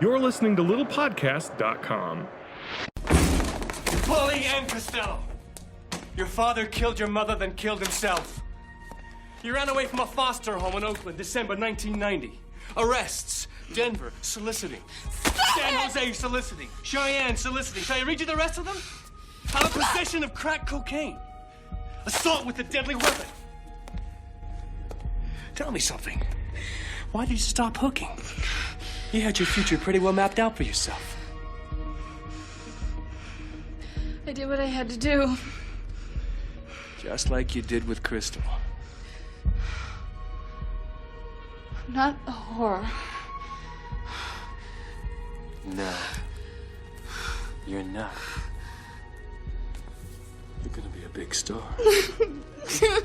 You're listening to littlepodcast.com. Polly and Costello! Your father killed your mother, then killed himself. You ran away from a foster home in Oakland, December 1990. Arrests. Denver, soliciting. San Jose, soliciting. Cheyenne, soliciting. Shall I read you the rest of them? Out of possession of crack cocaine. Assault with a deadly weapon. Tell me something. Why did you stop hooking? You had your future pretty well mapped out for yourself. I did what I had to do. Just like you did with Crystal. I'm not a whore. No. You're not. You're gonna be a big star. Your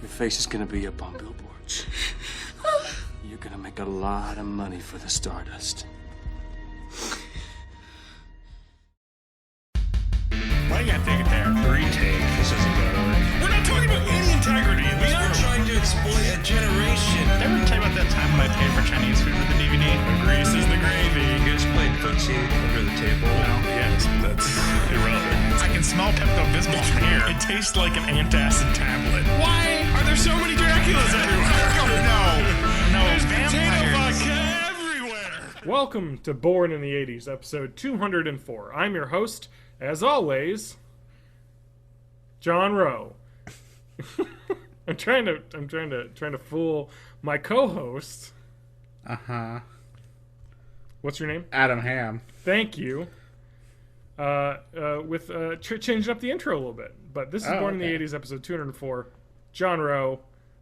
face is gonna be up on billboards. You're gonna make a lot of money for the Stardust. Why you gotta take it there? Retake. This isn't gonna work. We're not talking about any integrity in this We are room. trying to exploit a generation. Ever tell you about that time when I paid for Chinese food with the DVD? The grease is the gravy. You guys played footsie under the table. Well, yes, but that's irrelevant. I can smell Pepto-Bismol from here. It tastes like an antacid tablet. Why are there so many Draculas everywhere? No, there's potato vodka everywhere. Welcome to Born in the 80s, episode 204. I'm your host, as always, John Rowe. I'm trying to fool my co-host. What's your name? Adam Ham. Thank you. Changing up the intro a little bit, but this is Born in the 80s, episode 204. John Rowe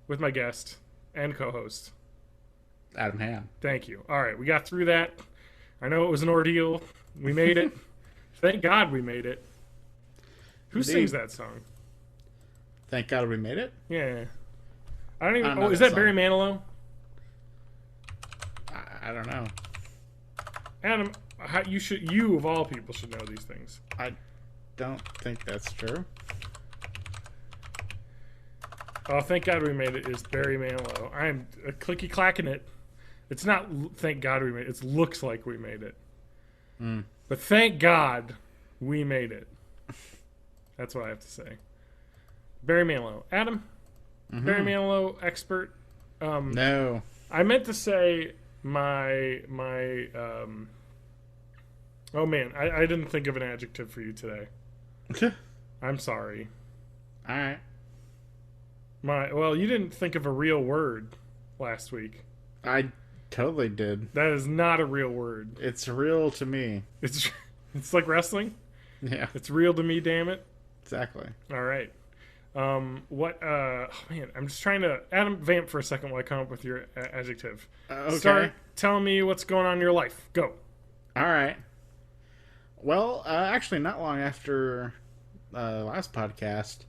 with my guest and co-host Adam Ham. Thank you. All right, we got through that. I know it was an ordeal. We made it. Thank God we made it. Who sings that song? Thank God we made it. Yeah. I don't even. I don't know is that that Barry song. Manilow? I don't know. Adam, you of all people should know these things. I don't think that's true. Oh, Thank God We Made It is Barry Manilow. I'm clicky clacking it. It's not Thank God We Made It. It looks like we made it. But thank God we made it. That's what I have to say. Barry Manilow. Adam? Barry Manilow expert? No. I meant to say my oh man, I didn't think of an adjective for you today. I'm sorry. All right. Well, you didn't think of a real word last week. I totally did. That is not a real word. It's real to me. It's like wrestling. Yeah, It's real to me, damn it. exactly. All right. Oh man, I'm just trying to Adam vamp for a second while I come up with your adjective. Okay. Start telling me what's going on in your life. Go. All right. Well, actually, not long after last podcast,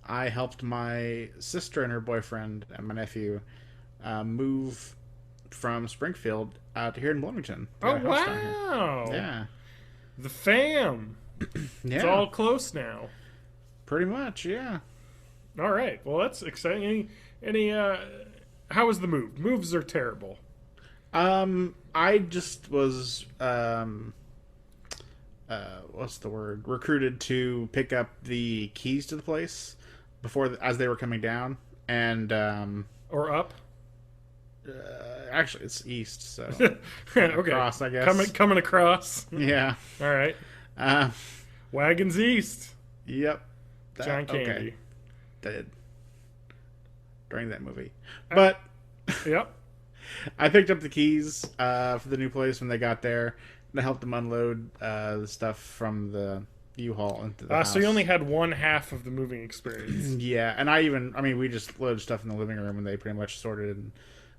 I helped my sister and her boyfriend and my nephew move from Springfield out to here in Bloomington. They Oh got a house down here. wow. Yeah. The fam. Yeah. It's all close now. Pretty much, yeah. All right. Well, that's exciting. Any how was the move? Moves are terrible. I just was what's the word? Recruited to pick up the keys to the place as they were coming down, and Or up. actually it's east, so Okay. across, I guess. Coming across. Yeah. All right. Uh, Wagons east. yep. John Candy. Okay. Did during that movie, but Yep. I picked up the keys for the new place when they got there, and I helped them unload the stuff from the U-Haul into the house. So you only had one half of the moving experience. Yeah, and we just loaded stuff in the living room, and they pretty much sorted and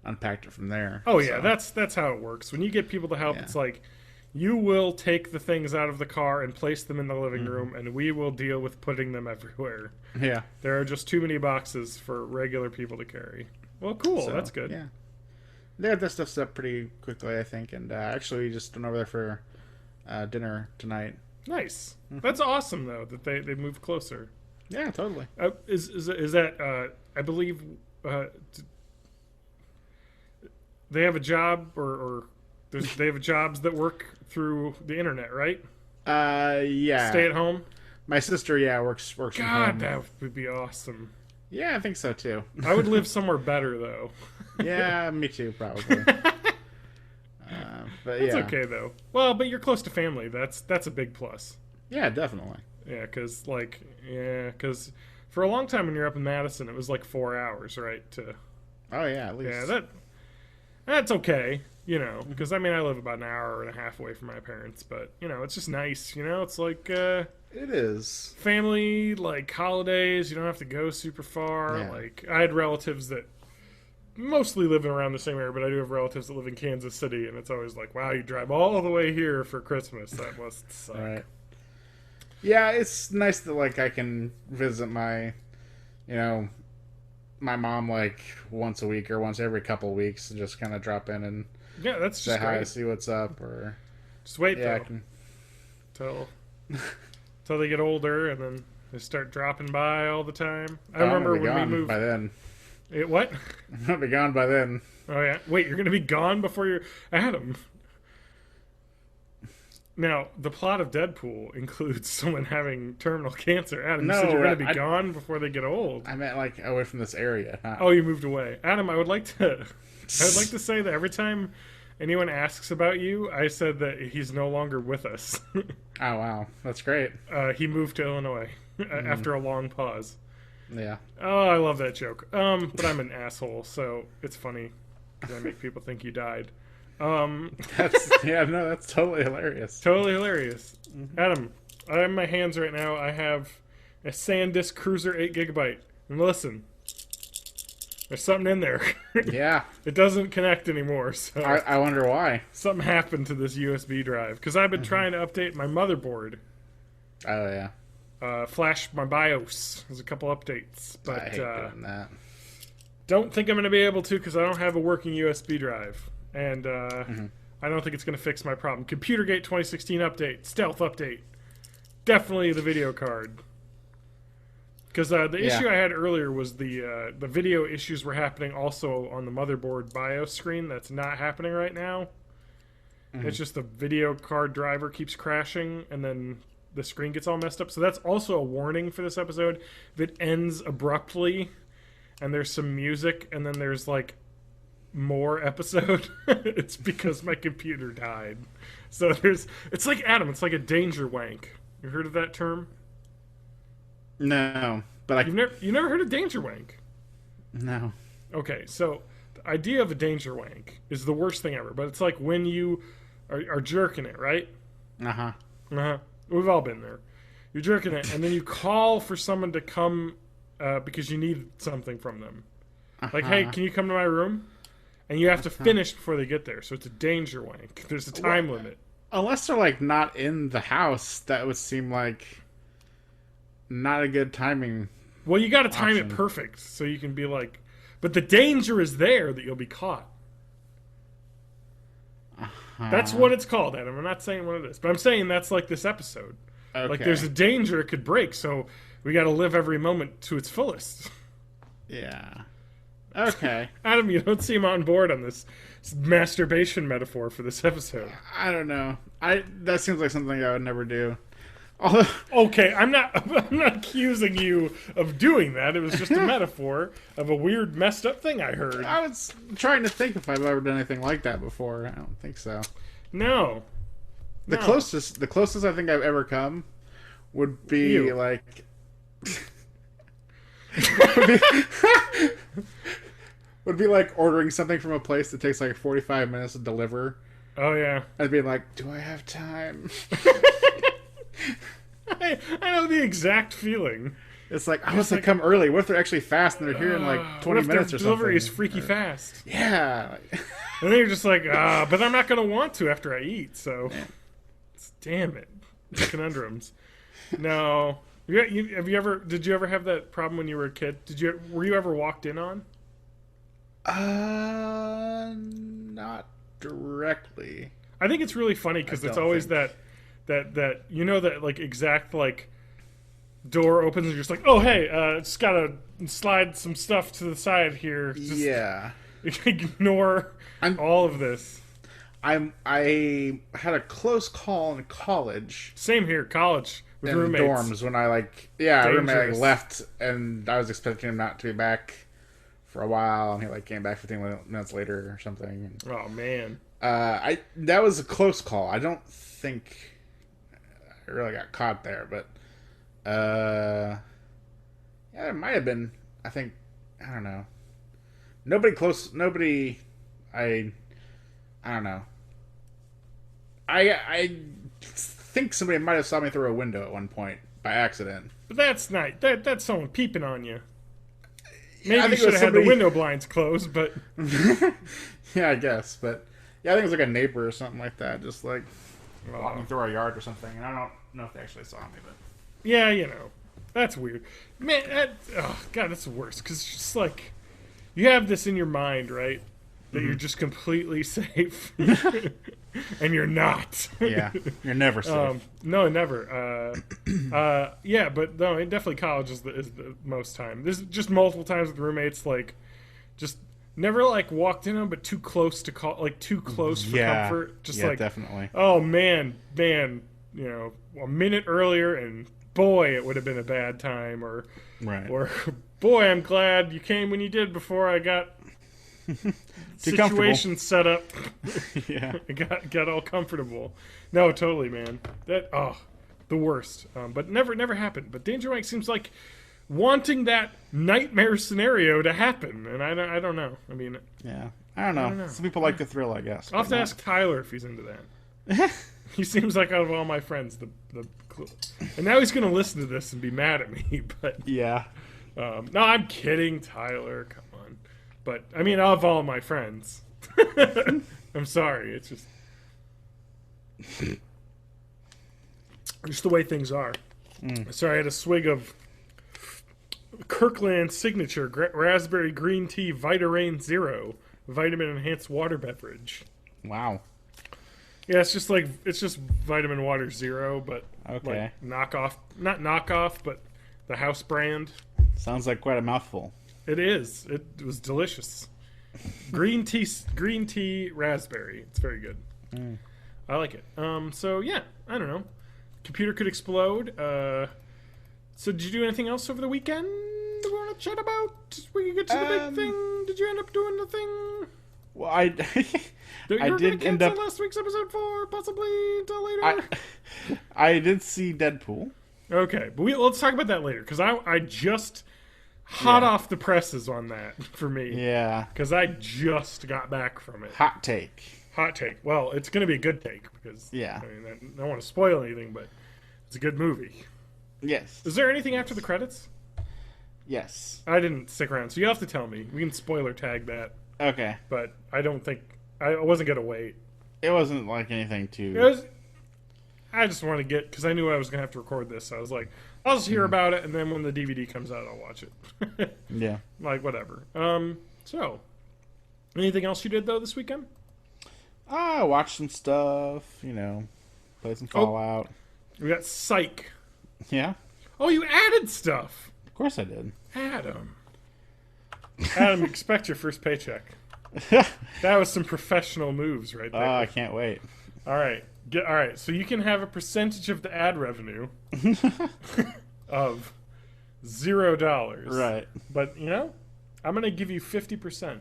unpacked it from there. Oh yeah, So, that's how it works. When you get people to help, Yeah. it's like you will take the things out of the car and place them in the living room, and we will deal with putting them everywhere. yeah. There are just too many boxes for regular people to carry. Well, cool. So, That's good. Yeah. They had that stuff set up pretty quickly, I think, and actually we just went over there for dinner tonight. Nice. That's awesome, though, that they moved closer. Yeah, totally. Is that I believe they have a job or They have jobs that work through the internet, right? Yeah. Stay at home. My sister, works from home. God, that would be awesome. Yeah, I think so too. I would live somewhere better though. Yeah, me too, probably. But That's yeah. okay though. Well, but you're close to family. That's a big plus. Yeah, definitely. Yeah, because for a long time when you're up in Madison, it was like 4 hours, right? Oh yeah, at least. Yeah, that's okay, you know. Because I mean, I live about an hour and a half away from my parents, but you know, it's just nice. You know, it's like It is. family, like holidays. You don't have to go super far. Yeah. Like I had relatives that mostly live around the same area, but I do have relatives that live in Kansas City, and it's always like, wow, you drive all the way here for Christmas. That must suck. Right. Yeah, it's nice that like I can visit my mom like once a week or once every couple of weeks and just kind of drop in and Yeah, that's say just hi, great. see what's up, or Just wait yeah, though. Till they get older, and then they start dropping by all the time. I I'm remember gonna be when we gone moved. by then. What? I'm gonna be gone by then. Oh yeah. Wait, you're gonna be gone before you're Adam. Now, the plot of Deadpool includes someone having terminal cancer. Adam, you said No, you're going to be I- gone before they get old. I meant like away from this area. Not... Oh, you moved away. Adam, I would like to say that every time anyone asks about you, I said that he's no longer with us. Oh wow, that's great. He moved to Illinois after a long pause. Yeah. Oh, I love that joke. But I'm an asshole, so it's funny because I make people think you died. That's totally hilarious. Totally hilarious. Adam, I have in my hands right now, I have a SanDisk Cruiser 8GB. And listen, there's something in there. Yeah. It doesn't connect anymore, so I wonder why. something happened to this USB drive. Because I've been trying to update my motherboard. Oh yeah. Flash my BIOS. There's a couple updates. But I hate doing that. don't think I'm going to be able to because I don't have a working USB drive. And I don't think it's going to fix my problem. Computergate 2016 update. Stealth update. Definitely the video card. Because the issue I had earlier was the video issues were happening also on the motherboard BIOS screen. That's not happening right now. It's just the video card driver keeps crashing, and then the screen gets all messed up. So that's also a warning for this episode. If it ends abruptly, and there's some music, and then there's like more episode, it's because my computer died. So it's like Adam. It's like a danger wank. You heard of that term? No, but You never heard of danger wank? no. Okay, so the idea of a danger wank is the worst thing ever. But it's like when you are jerking it, right? Uh-huh. We've all been there. You're jerking it, and then you call for someone to come because you need something from them. Like, hey, can you come to my room? And you have to finish before they get there. So it's a danger wank. There's a time limit. Unless they're like not in the house, that would seem like not a good timing. Well, you got to time option. it perfect so you can be like, but the danger is there that you'll be caught. That's what it's called, Adam. I'm not saying what it is, but I'm saying that's like this episode. Okay. Like there's a danger it could break, so we got to live every moment to its fullest. Yeah. Okay. Adam, you don't seem on board on this masturbation metaphor for this episode. I don't know. That seems like something I would never do. Although, Okay, I'm not accusing you of doing that. It was just a metaphor of a weird, messed up thing I heard. I was trying to think if I've ever done anything like that before. I don't think so. No. The No. closest I think I've ever come would be You. like would be like ordering something from a place that takes like 45 minutes to deliver. Oh yeah. I'd be like, do I have time? I know the exact feling. It's like, I was like, come early. What if they're actually fast and they're here in like 20 What if minutes their or delivery something? is freaky fast? Yeah. And then you're just like, but I'm not going to want to after I eat, so... Damn it. Conundrums. No. Did you ever have that problem when you were a kid? Were you ever walked in on? Not directly. I think it's really funny because I it's don't always think. that you know that like exact like door opens and you're just like, oh hey, just gotta slide some stuff to the side here. Just Yeah. ignore I'm- all of this. I had a close call in college. Same here, college with In roommates. dorms when I a roommate Dangerous. left, and I was expecting him not to be back for a while, and he came back 15 minutes later or something. Oh man. That was a close call. I don't think I really got caught there, but yeah, it might have been. I don't know. Nobody. I don't know. I think somebody might have saw me through a window at one point by accident. But that's not that's someone peeping on you. Maybe I you think it should was have had somebody- the window blinds closed, but Yeah, I guess, but yeah, I think it was like a neighbor or something like that, just like walking oh, through our yard or something. And I don't know if they actually saw me, but yeah, that's weird. Man, God, that's the worst. Because it's just like, you have this in your mind, right? That you're just completely safe. And you're not. yeah, you're never safe. No, never. Yeah, but no, definitely college is the most time. This is just multiple times with roommates, just never walked in them, but too close to too close for comfort. Just definitely. oh man, a minute earlier, and boy, it would have been a bad time, or boy, I'm glad you came when you did before I got situation set up. Yeah, got all comfortable. No, totally, man. That the worst. But never happened. But Danger Mike seems like wanting that nightmare scenario to happen, and I don't know. I mean, yeah, I don't know. Some people like the thrill, I guess. I'll have to ask Tyler if he's into that. He seems like out of all my friends, and now he's gonna listen to this and be mad at me. But yeah, no, I'm kidding, Tyler. Come on. But I mean, of all my friends, I'm sorry. It's just the way things are. Sorry, I had a swig of Kirkland Signature Raspberry Green Tea Vitarain Zero vitamin enhanced water beverage. wow. Yeah, it's just vitamin water zero, but Okay. not knockoff, but the house brand. Sounds like quite a mouthful. It is. It was delicious. Green tea raspberry. It's very good. I like it. So yeah, I don't know. Computer could explode. So did you do anything else over the weekend that we want to chat about? We can get to the big thing. Did you end up doing the thing? Well, I You I were did gonna end cancel up. last week's episode 4, possibly until later. I did see Deadpool. Okay, but let's talk about that later, because I just hot off the presses on that for me. Yeah. Because I just got back from it. Hot take. Hot take. Well, it's going to be a good take, because Yeah. I mean, I don't want to spoil anything, but it's a good movie. Yes. Is there anything after the credits? Yes. I didn't stick around, so you have to tell me. We can spoiler tag that, Okay. but I don't think... I wasn't going to wait. It wasn't like anything too. I just wanted to get... Because I knew I was going to have to record this, so I was like, I'll just hear about it, and then when the DVD comes out, I'll watch it. Yeah. Whatever. So... Anything else you did, though, this weekend? I watched some stuff, played some Fallout. We got Psych. Yeah. Oh, you added stuff! Of course I did. Adam, expect your first paycheck. That was some professional moves right there. I can't wait. All right. All right. So you can have a percentage of the ad revenue of $0. Right. But, I'm going to give you 50%.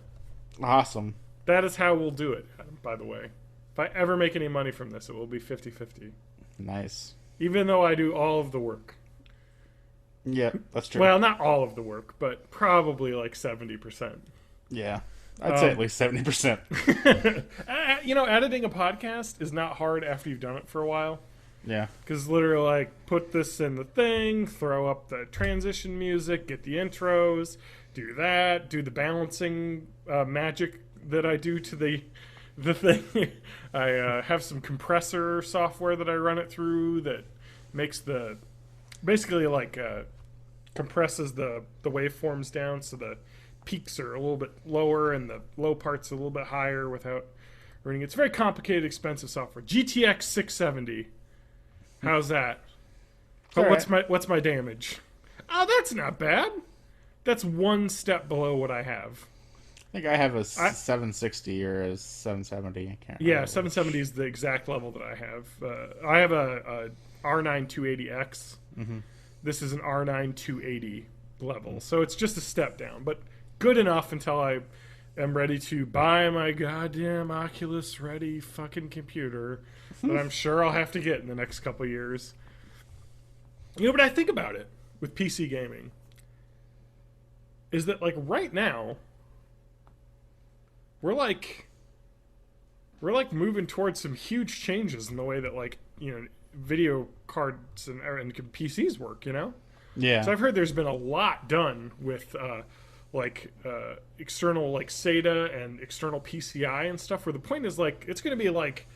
Awesome. That is how we'll do it, by the way. If I ever make any money from this, it will be 50-50. Nice. Even though I do all of the work. Yeah, that's true. Well, not all of the work, but probably like 70%. Yeah. I'd say at least 70%. Editing a podcast is not hard after you've done it for a while. Yeah. Because literally, put this in the thing, throw up the transition music, get the intros, do that, do the balancing magic that I do to the thing. I have some compressor software that I run it through that makes compresses the waveforms down so the peaks are a little bit lower and the low parts a little bit higher without running. It's very complicated, expensive software. GTX 670. How's that? But what's my damage? Oh, that's not bad. That's one step below what I have. think I have a 760 or a 770. I can't remember. Yeah, 770 is the exact level that I have. I have a R9 280X. Mm-hmm. This is an R9 280 level, so it's just a step down, but good enough until I am ready to buy my goddamn Oculus ready fucking computer that I'm sure I'll have to get in the next couple of years. You know, but I think about it with PC gaming is that, like, right now we're like moving towards some huge changes in the way that, like, you know, video cards and PCs work, you know? Yeah. So I've heard there's been a lot done with external, like, SATA and external PCI and stuff, where the point is, like, it's going to be like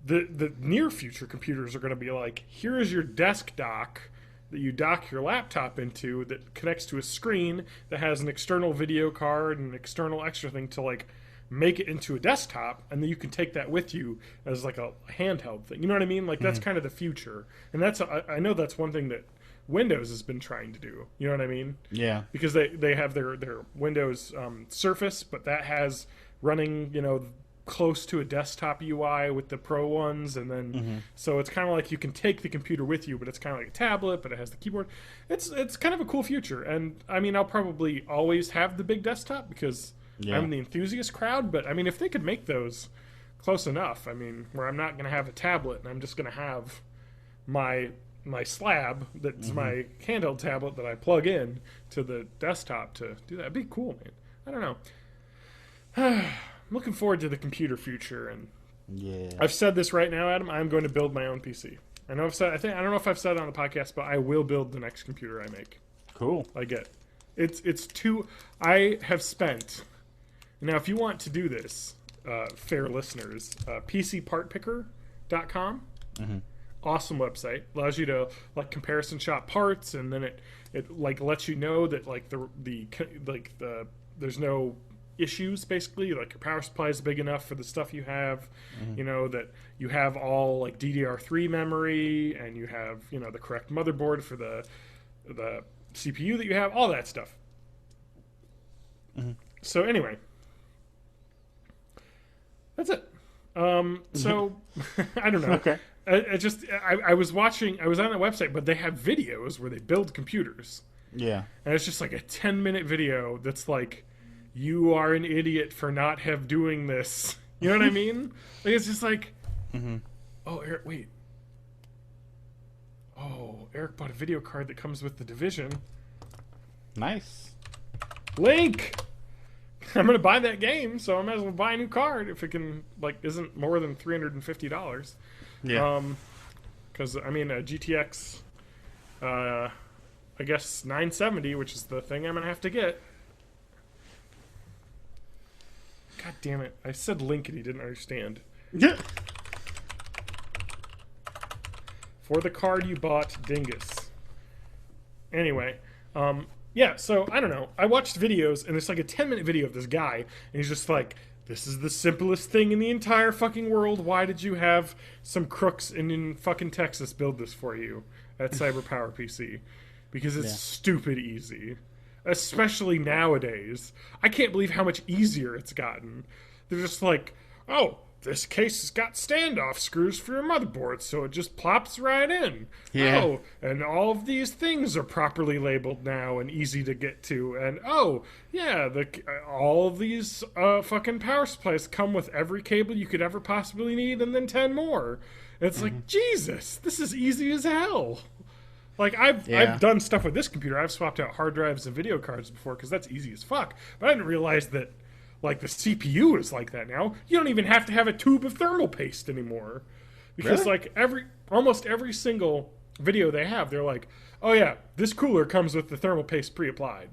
the near future computers are going to be like, here is your desk dock that you dock your laptop into that connects to a screen that has an external video card and an external extra thing to, like, make it into a desktop, and then you can take that with you as, like, a handheld thing. You know what I mean? Like, that's kind of the future. And that's I know that's one thing that Windows has been trying to do. You know what I mean? Yeah. Because they have their Windows Surface, but that has running, you know, close to a desktop UI with the Pro ones, and then so it's kind of like you can take the computer with you, but it's kind of like a tablet, but it has the keyboard. It's kind of a cool future, and I mean, I'll probably always have the big desktop because I'm the enthusiast crowd. But I mean, if they could make those close enough, I mean, where I'm not going to have a tablet and I'm just going to have my slab that's my handheld tablet that I plug in to the desktop to do that, it'd be cool, man. I don't know. I'm looking forward to the computer future, and I've said this right now, Adam. I'm going to build my own PC. I don't know if I've said it on the podcast, but I will build the next computer I make. Cool. I have spent. Now, if you want to do this, fair listeners, PCPartPicker.com. Awesome website. Allows you to, like, comparison shop parts, and then it like lets you know that, like, there's no issues, basically. Like, your power supply is big enough for the stuff you have. You know, that you have all, like, DDR3 memory, and you have, you know, the correct motherboard for the CPU that you have, all that stuff. So anyway, that's it. So I don't know. Okay. I was on that website, but they have videos where they build computers. Yeah. And it's just like a 10-minute video that's like, you are an idiot for not doing this. You know what I mean? Like, it's just like, oh, Eric, wait. Oh, Eric bought a video card that comes with the Division. Nice. Link! I'm going to buy that game, so I might as well buy a new card if it can, like, isn't more than $350. Yeah. Because, I mean, a GTX, I guess 970, which is the thing I'm going to have to get. God damn it. I said link and he didn't understand. Yeah. For the card you bought, dingus. Anyway, yeah, so, I don't know. I watched videos, and it's like a 10-minute video of this guy, and he's just like, this is the simplest thing in the entire fucking world. Why did you have some crooks in fucking Texas build this for you at CyberPower PC? Because it's stupid easy. Especially nowadays. I can't believe how much easier it's gotten. They're just like, oh, this case has got standoff screws for your motherboard, so it just plops right in. Yeah. Oh, and all of these things are properly labeled now and easy to get to. And oh, yeah, all of these fucking power supplies come with every cable you could ever possibly need, and then 10 more. And it's like, Jesus, this is easy as hell. Like, I've done stuff with this computer. I've swapped out hard drives and video cards before because that's easy as fuck. But I didn't realize that, like, the CPU is like that now. You don't even have to have a tube of thermal paste anymore. Because, like, almost every single video they have, they're like, oh, yeah, this cooler comes with the thermal paste pre-applied.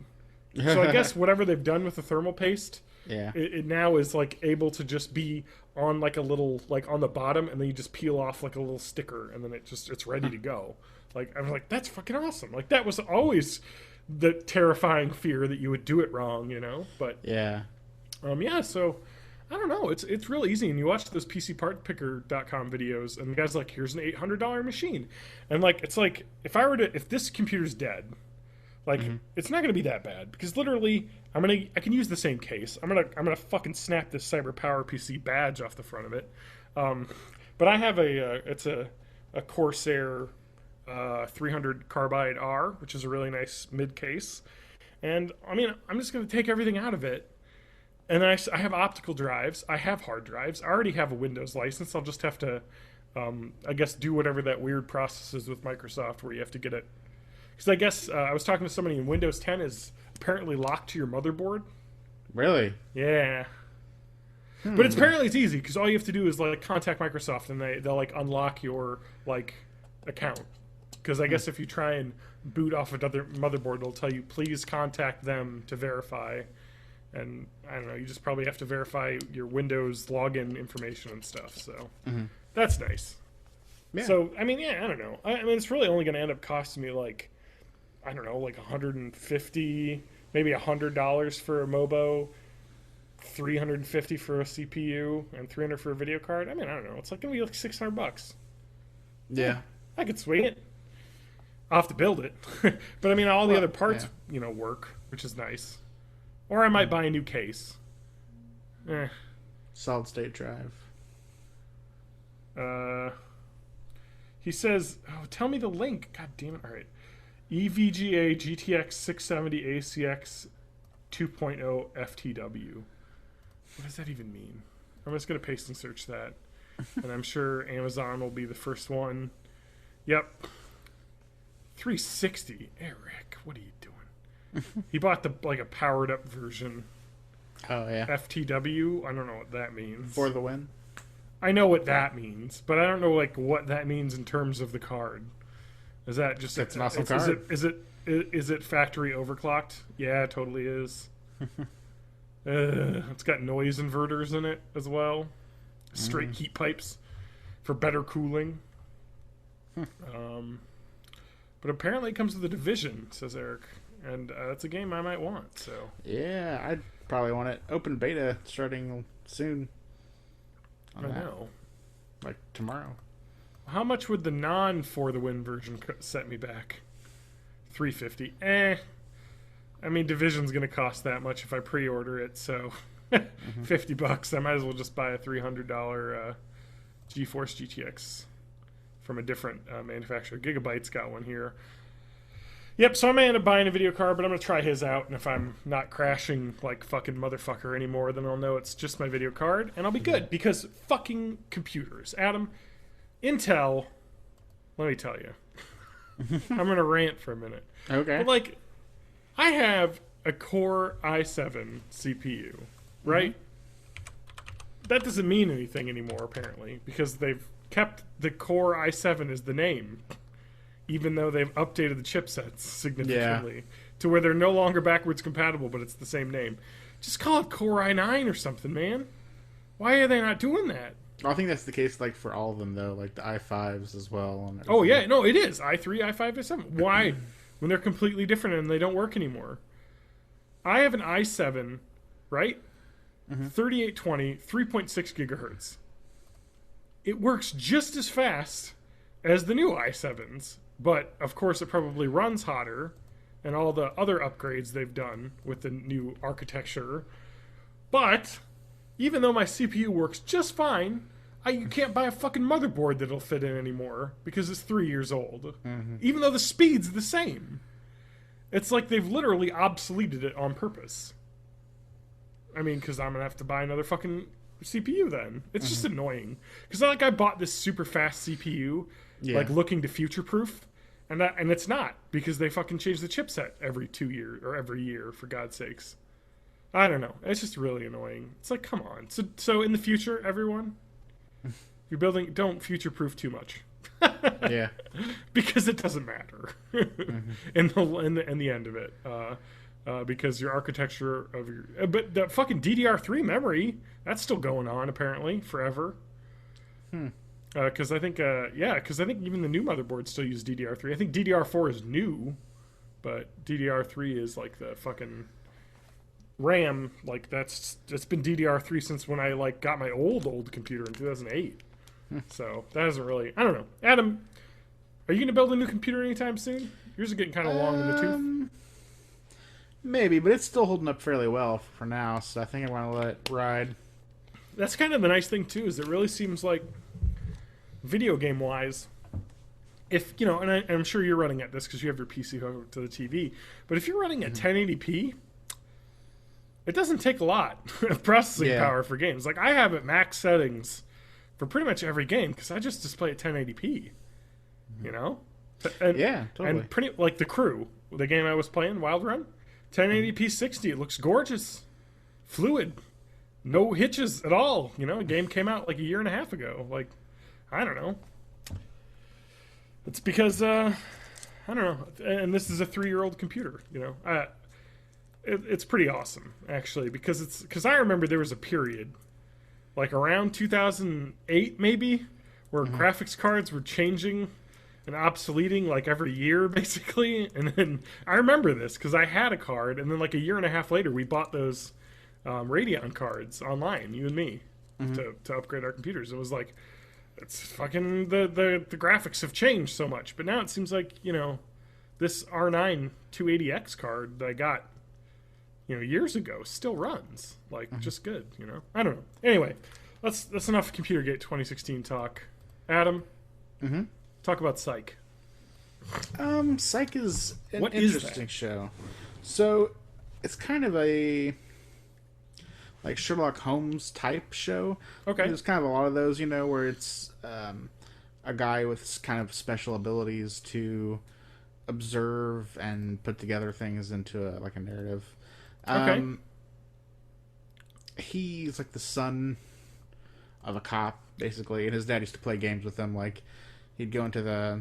So I guess whatever they've done with the thermal paste, it now is, like, able to just be on, like, a little, like, on the bottom, and then you just peel off, like, a little sticker, and then it's ready to go. Like, I was like, that's fucking awesome. Like, that was always the terrifying fear that you would do it wrong, you know? But yeah, so I don't know. It's real easy, and you watch those PCPartPicker.com videos, and the guy's like, here's an $800 machine, and like, it's like, if this computer's dead, Like, it's not gonna be that bad because literally, I can use the same case. I'm gonna fucking snap this Cyber Power PC badge off the front of it. But I have it's a Corsair 300 Carbide R, which is a really nice mid case. And I mean, I'm just gonna take everything out of it. And then I have optical drives. I have hard drives. I already have a Windows license. I'll just have to, I guess, do whatever that weird process is with Microsoft where you have to get it. Because I guess I was talking to somebody in Windows 10 is apparently locked to your motherboard. Really? Yeah. But apparently it's easy because all you have to do is like contact Microsoft and they'll like unlock your like account. Because I guess if you try and boot off another motherboard, it'll tell you please contact them to verify. And I don't know, you just probably have to verify your Windows login information and stuff. So that's nice. Yeah. So I mean, yeah, I don't know. I mean, it's really only going to end up costing me like, I don't know, like $150, maybe $100 for a Mobo, $350 for a CPU, and $300 for a video card. I mean, I don't know. It's like going to be like $600. Yeah. I could swing it. I'll have to build it. But I mean, all the other parts, work, which is nice. Or I might buy a new case. Solid state drive. He says, tell me the link. God damn it. All right. EVGA GTX 670 ACX 2.0 FTW. What does that even mean? I'm just going to paste and search that. And I'm sure Amazon will be the first one. Yep. 360. Eric, what are you doing? He bought a powered up version. Oh, yeah. FTW. I don't know what that means. For the win. I know what that means, but I don't know like what that means in terms of the card. Is that just it's an awesome card? Is it factory overclocked? Yeah, it totally is. It's got noise inverters in it as well. Straight heat pipes for better cooling. But apparently it comes with a Division, says Eric, and that's a game I might want. So yeah, I'd probably want it. Open beta starting soon. I know. Like tomorrow. How much would the non For the Win version set me back? $350. I mean, Division's going to cost that much if I pre-order it, so $50. I might as well just buy a $300 GeForce GTX from a different manufacturer. Gigabyte's got one here. Yep, so I may end up buying a video card, but I'm going to try his out, and if I'm not crashing like fucking motherfucker anymore, then I'll know it's just my video card, and I'll be good, because fucking computers. Adam, Intel, let me tell you. I'm going to rant for a minute. Okay. But, like, I have a Core i7 CPU, right? That doesn't mean anything anymore, apparently, because they've kept the Core i7 as the name, even though they've updated the chipsets significantly to where they're no longer backwards compatible, but it's the same name. Just call it Core i9 or something, man. Why are they not doing that? I think that's the case, like, for all of them, though, like the i5s as well. And oh, yeah. No, it is. i3, i5, i7. Why? When they're completely different and they don't work anymore. I have an i7, right? 3820, 3.6 gigahertz. It works just as fast as the new i7s, but, of course, it probably runs hotter and all the other upgrades they've done with the new architecture. But even though my CPU works just fine, you can't buy a fucking motherboard that'll fit in anymore because it's 3 years old. Even though the speed's the same. It's like they've literally obsoleted it on purpose. I mean, because I'm going to have to buy another fucking CPU then. It's just annoying. Because like I bought this super fast CPU, like looking to future-proof, and it's not, because they fucking change the chipset every 2 years, or every year, for God's sakes. I don't know. It's just really annoying. It's like, come on. So in the future, everyone, if you're building, don't future-proof too much. Yeah. Because it doesn't matter in the end of it. Because your architecture of your... but the fucking DDR3 memory, that's still going on, apparently, forever. Because I think even the new motherboards still use DDR3. I think DDR4 is new, but DDR3 is like the fucking... RAM, like it's been DDR3 since when I like got my old computer in 2008. So that hasn't really, I don't know. Adam, are you gonna build a new computer anytime soon? Yours are getting kind of long in the tooth. Maybe, but it's still holding up fairly well for now, so I think I want to let it ride. That's kind of the nice thing too, is it really seems like video game wise, if you know, and I'm sure you're running at this because you have your PC hooked to the TV, but if you're running at 1080p, it doesn't take a lot of processing power for games. Like I have it max settings for pretty much every game because I just display at 1080p. You know, and, totally. And pretty like The Crew, the game I was playing, Wild Run, 1080p 60. It looks gorgeous, fluid, no hitches at all. You know, a game came out like a year and a half ago. Like, I don't know. It's because I don't know. And this is a 3-year-old computer. You know, it's pretty awesome actually because I remember there was a period like around 2008 maybe where graphics cards were changing and obsoleting like every year basically, and then I remember this because I had a card, and then like a year and a half later we bought those Radeon cards online, you and me, to upgrade our computers. It was like, it's fucking the graphics have changed so much, but now it seems like, you know, this R9 280X card that I got, you know, years ago still runs like just good, you know. I don't know. Anyway, that's enough Computergate 2016 talk. Adam, talk about Psych. Psych is an What is interesting that? show. So it's kind of a like Sherlock Holmes type show. Okay. There's kind of a lot of those, you know, where it's a guy with kind of special abilities to observe and put together things into a narrative. Okay. He's like the son of a cop, basically, and his dad used to play games with him. Like, he'd go into the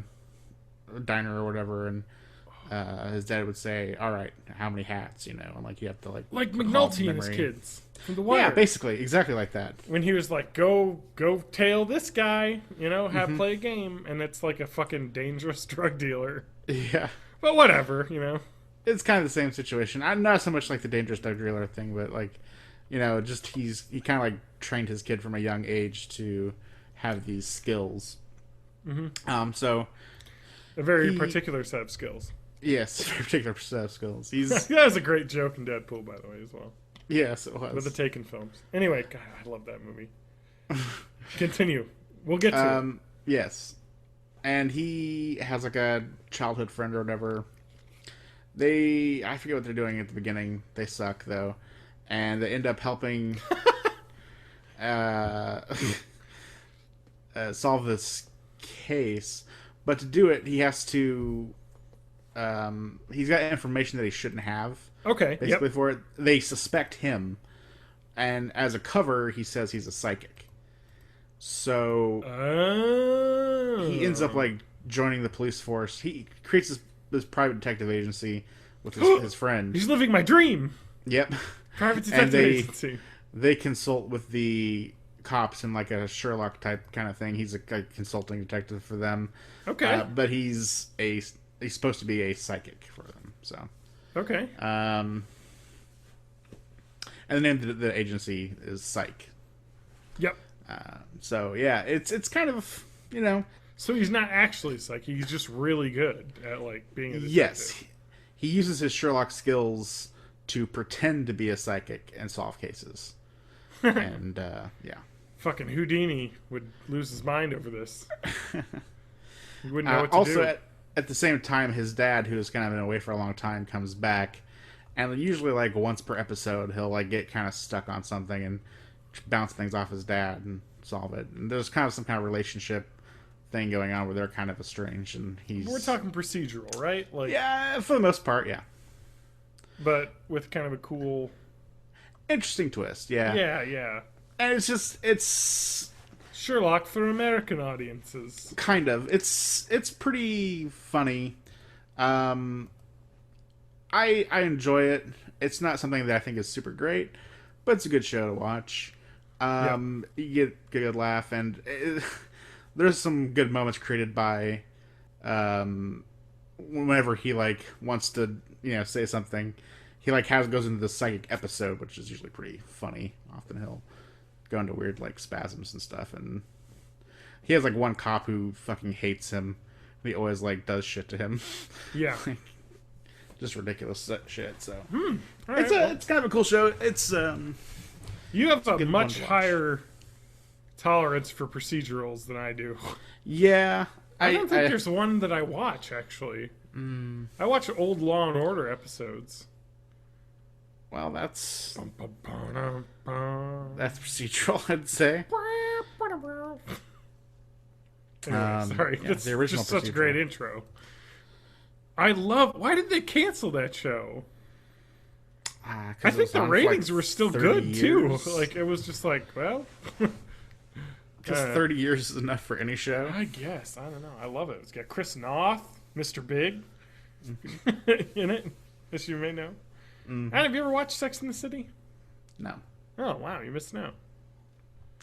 diner or whatever, and his dad would say, "All right, how many hats?" You know, and like you have to like McNulty and his kids from The Wire. Yeah, basically, exactly like that. When he was like, go tail this guy, you know, play a game, and it's like a fucking dangerous drug dealer. Yeah, But whatever, you know. it's kind of the same situation. Not so much like the dangerous drug dealer thing, but like, you know, just he kind of like trained his kid from a young age to have these skills. So A very particular set of skills. yes, particular set of skills. He's That was a great joke in Deadpool, by the way, as well. yes, it was With the Taken films. Anyway, God, I love that movie. Continue. We'll get to it. Yes. And he has like a childhood friend or whatever. I forget what they're doing at the beginning. They suck though. And they end up helping solve this case. But to do it, he has to he's got information that he shouldn't have. Okay. Basically for it. They suspect him. And as a cover, he says he's a psychic. So he ends up like joining the police force. He creates this private detective agency with his friend. He's living my dream. Yep. Private detective agency. They consult with the cops in like a Sherlock type kind of thing. He's a consulting detective for them. Okay. But he's supposed to be a psychic for them. So. Okay. And the name of the agency is Psych. Yep. So yeah, it's kind of, you know. So he's not actually psychic. He's just really good at like being a detective. Yes, he uses his Sherlock skills to pretend to be a psychic and solve cases. And yeah, fucking Houdini would lose his mind over this. He wouldn't know what to also do. at the same time, his dad, who has kind of been away for a long time, comes back, and usually like once per episode, he'll like get kind of stuck on something and bounce things off his dad and solve it. And there's kind of some kind of relationship thing going on where they're kind of estranged, and We're talking procedural, right? Like, yeah, for the most part, yeah. But with kind of a cool, Interesting twist, yeah. yeah. And it's Sherlock for American audiences. kind of it's pretty funny. I enjoy it. It's not something that I think is super great, but it's a good show to watch. You get a good laugh, and there's some good moments created by whenever he like wants to, you know, say something. He like goes into the psychic episode, which is usually pretty funny. Often he'll go into weird like spasms and stuff, and he has like one cop who fucking hates him. He always like does shit to him. Yeah. just ridiculous shit. So All right, it's kind of a cool show. It's you have a good one much to watch. higher tolerance for procedurals than I do. yeah. I don't think there's one that I watch, actually. I watch old Law and Order episodes. Well, that's Anyway, procedural, I'd say. sorry, yeah, that's the original just such a procedural. great intro. I love... Why did they cancel that show? I think the ratings were still good, too. Like, it was just like, well... Because 30 years is enough for any show. I guess. I don't know. I love it. It's got Chris Noth, Mr. Big in it, as you may know. And have you ever watched Sex in the City? No. Oh, wow. You're missing out.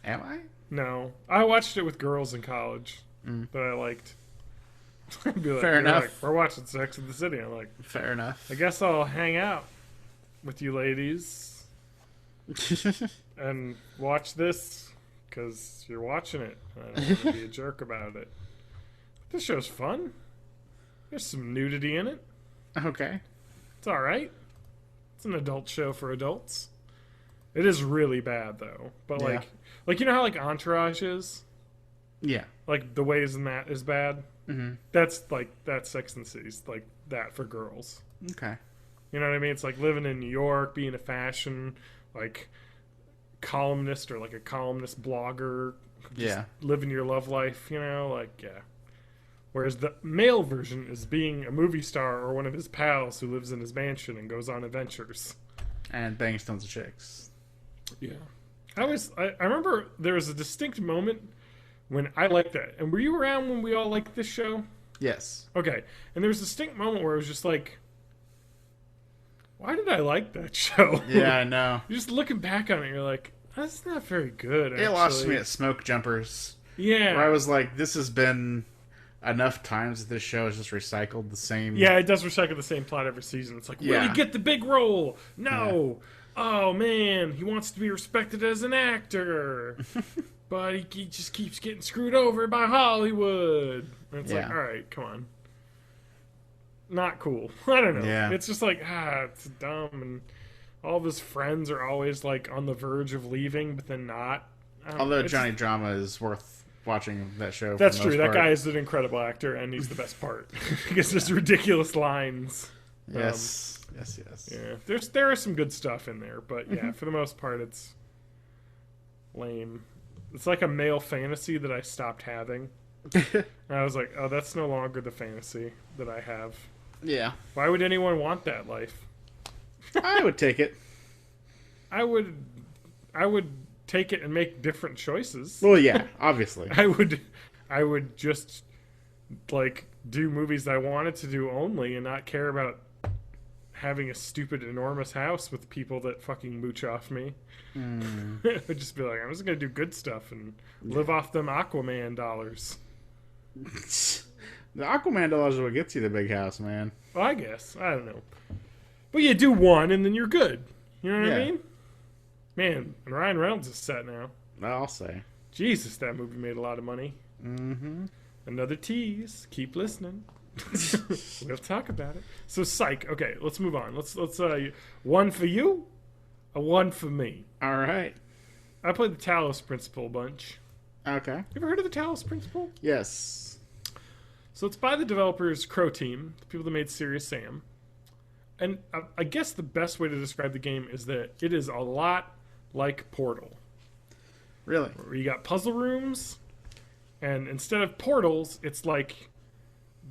Am I? No. I watched it with girls in college that I liked. I'd be like, Fair they're enough. like, we're watching Sex in the City. I'm like, Fair enough. I guess I'll hang out with you ladies and watch this because you're watching it. I don't want to be a jerk about it. This show's fun. There's some nudity in it. Okay. It's all right. It's an adult show for adults. It is really bad though. But Yeah. like you know how like Entourage is? Yeah. Like the ways in that is bad. Mm-hmm. That's Sex and the City's like that for girls. Okay. You know what I mean? It's like living in New York, being a fashion like columnist or like a columnist blogger. Just Yeah. living your love life, you know, like yeah. Whereas the male version is being a movie star or one of his pals who lives in his mansion and goes on adventures. And bangs tons of chicks. Yeah. I remember there was a distinct moment when I liked that. And were you around when we all liked this show? Yes. Okay. And there was a distinct moment where it was just like, why did I like that show? Yeah, I know. You're just looking back on it, you're like, that's not very good, actually. It lost me at Smoke Jumpers. Yeah. Where I was like, this has been enough times that this show has just recycled the same. Yeah, it does recycle the same plot every season. It's like, will Yeah. he get the big role? No. Oh, man, he wants to be respected as an actor. But he just keeps getting screwed over by Hollywood. And it's like, Yeah. all right, come on. Not cool. I don't know. Yeah. It's just like, it's dumb. And all of his friends are always, like, on the verge of leaving, but then not. Although It's- Johnny Drama is worth watching that show. That's for the true. most That part. guy is an incredible actor, and he's the best part. He gets just ridiculous lines. Yes. Yes. Yeah, there is some good stuff in there, but yeah, for the most part, it's lame. It's like a male fantasy that I stopped having. And I was like, oh, that's no longer the fantasy that I have. Yeah. Why would anyone want that life? I would take it. I would take it and make different choices. Well, yeah, obviously. I would just like do movies I wanted to do only and not care about having a stupid enormous house with people that fucking mooch off me. I'd just be like, I'm just gonna do good stuff and live off them Aquaman dollars. The Aquaman dollars is what gets you the big house, man. Well, I guess. I don't know. But you do one and then you're good. You know what I Yeah. mean? Man, and Ryan Reynolds is set now. I'll say. Jesus, that movie made a lot of money. Mm-hmm. Another tease. Keep listening. We'll talk about it. So, Psych. Okay, let's move on. Let's one for you, a one for me. All right. I played the Talos Principle a bunch. Okay. You ever heard of the Talos Principle? Yes. So it's by the developers Crow Team, the people that made Serious Sam. And I guess the best way to describe the game is that it is a lot like Portal. Really? Where you got puzzle rooms, and instead of portals, it's like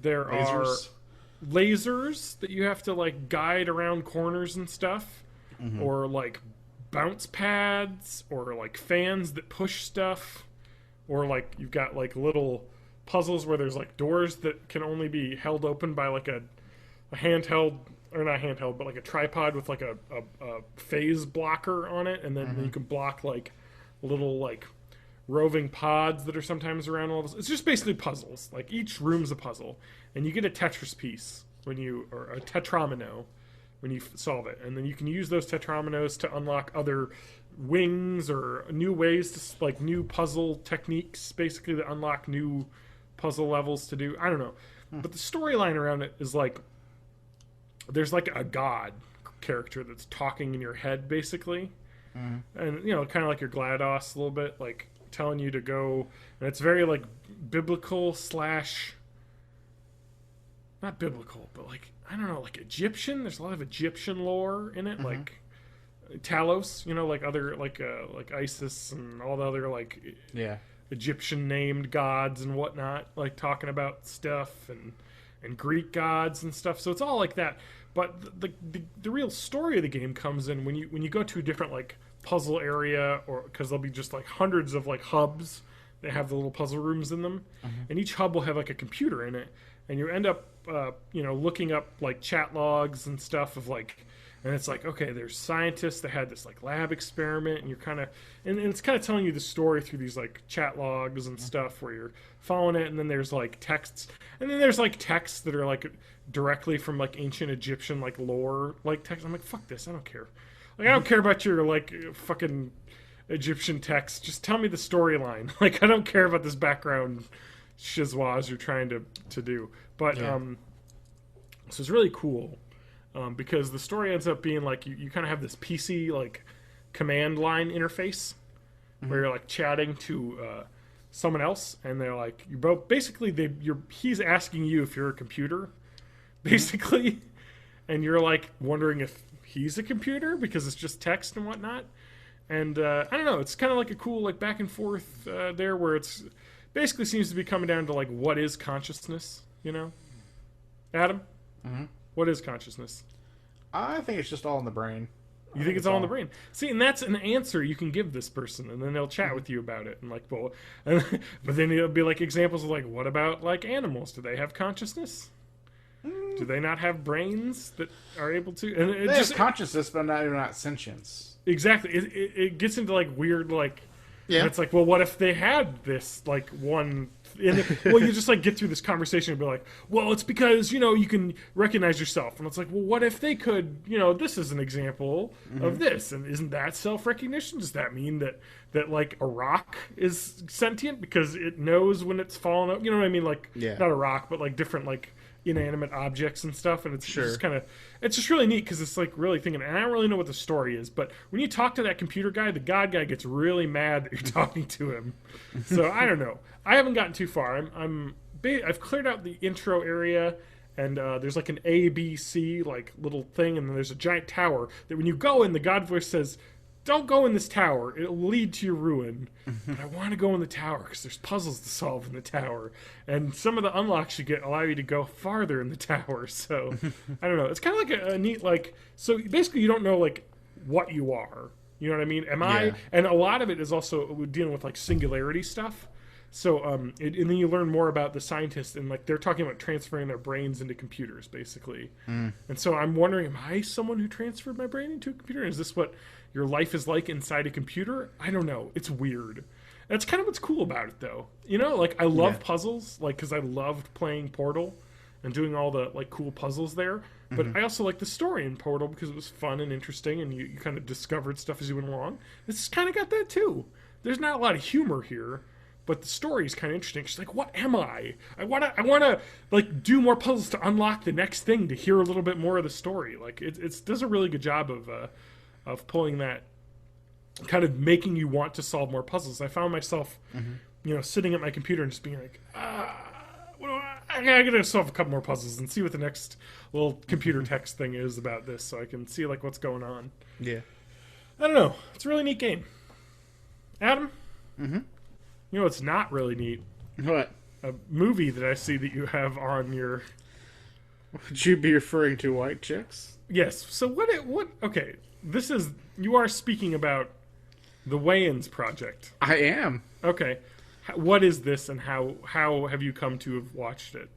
there Lasers? are lasers that you have to like guide around corners and stuff, or like bounce pads, or like fans that push stuff, or like you've got like little puzzles where there's like doors that can only be held open by like a handheld, or not handheld, but like a tripod with like a phase blocker on it, and then you can block like little like roving pods that are sometimes around all this. It's just basically puzzles. Like each room's a puzzle, and you get a Tetris piece or a tetramino when you solve it, and then you can use those tetraminos to unlock other wings or new ways to like new puzzle techniques, basically that unlock new puzzle levels to do. I don't know, but the storyline around it is like there's like a god character that's talking in your head basically, and you know, kind of like your GLaDOS a little bit, like telling you to go, and it's very like biblical slash not biblical, but like I don't know, like Egyptian. There's a lot of Egyptian lore in it, like Talos, you know, like other like ISIS and all the other like Egyptian named gods and whatnot, like talking about stuff and Greek gods and stuff. So it's all like that. But the real story of the game comes in when you go to a different like puzzle area, or because there'll be just like hundreds of like hubs that have the little puzzle rooms in them, and each hub will have like a computer in it, and you end up you know, looking up like chat logs and stuff of like, and it's like, okay, there's scientists that had this like lab experiment, and you're kind of and it's kind of telling you the story through these like chat logs and stuff where you're following it, and then there's like texts, and then there's like texts that are like directly from like ancient Egyptian like lore like text. I'm like, fuck this, I don't care. Like, I don't care about your like fucking Egyptian text. Just tell me the storyline. Like, I don't care about this background shizwaz you're trying to do. But so it's really cool because the story ends up being like you kind of have this PC like command line interface where you're like chatting to someone else, and they're like, you both basically he's asking you if you're a computer, basically, and you're like wondering if he's a computer because it's just text and whatnot. And I don't know, it's kind of like a cool like back and forth there, where it's basically seems to be coming down to like, what is consciousness, you know? Adam, what is consciousness? I think it's just all in the brain. You think it's all in the brain? See, and that's an answer you can give this person, and then they'll chat with you about it, and like, well, but then it'll be like examples of like, what about like animals? Do they have consciousness? Do they not have brains that are able to? And it They just have consciousness, but not sentience. exactly. It gets into like weird like. Yeah. And it's like, well, what if they had this like one? Well, you just like get through this conversation and be like, well, it's because, you know, you can recognize yourself, and it's like, well, what if they could, you know, this is an example of this, and isn't that self-recognition? Does that mean that like a rock is sentient because it knows when it's fallen up? You know what I mean? Like, not a rock, but like different like inanimate objects and stuff, and it's just kind of, it's just really neat because it's like really thinking, and I don't really know what the story is, but when you talk to that computer guy, the god guy gets really mad that you're talking to him. So I don't know, I haven't gotten too far. I've cleared out the intro area, and there's like an ABC like little thing, and then there's a giant tower that when you go in, the god voice says, don't go in this tower, it'll lead to your ruin. But I want to go in the tower because there's puzzles to solve in the tower, and some of the unlocks you get allow you to go farther in the tower. So I don't know, it's kind of like a neat like, so basically you don't know like what you are, you know what I mean? I and a lot of it is also dealing with like singularity stuff. So and then you learn more about the scientists, and like they're talking about transferring their brains into computers basically. And so I'm wondering, am I someone who transferred my brain into a computer? Is this what your life is like inside a computer? I don't know, it's weird. That's kind of what's cool about it, though. You know, like I love puzzles, like because I loved playing Portal and doing all the like cool puzzles there. But I also like the story in Portal because it was fun and interesting, and you kind of discovered stuff as you went along. This kind of got that too. There's not a lot of humor here, but the story is kind of interesting. She's like, what am I? I wanna like do more puzzles to unlock the next thing, to hear a little bit more of the story. Like it does a really good job of pulling that, kind of making you want to solve more puzzles. I found myself, you know, sitting at my computer and just being like, I gotta solve a couple more puzzles and see what the next little computer text thing is about this, so I can see like what's going on. Yeah. I don't know. It's a really neat game. Adam? You know what's not really neat? What? A movie that I see that you have on your... Would you be referring to White Chicks? Yes. So what... Okay. This is... You are speaking about the Wayans Project. I am. Okay. What is this, and how have you come to have watched it?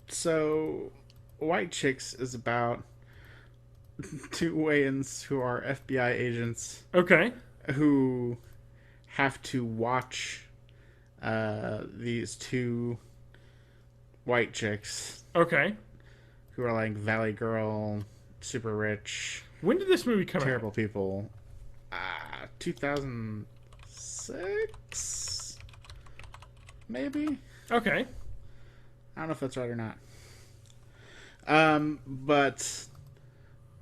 So, White Chicks is about two Wayans who are FBI agents. Okay. Who have to watch these two white chicks. Okay. Who are like Valley Girl, super rich. When did this movie come out? Terrible people. 2006? Maybe? Okay. I don't know if that's right or not. But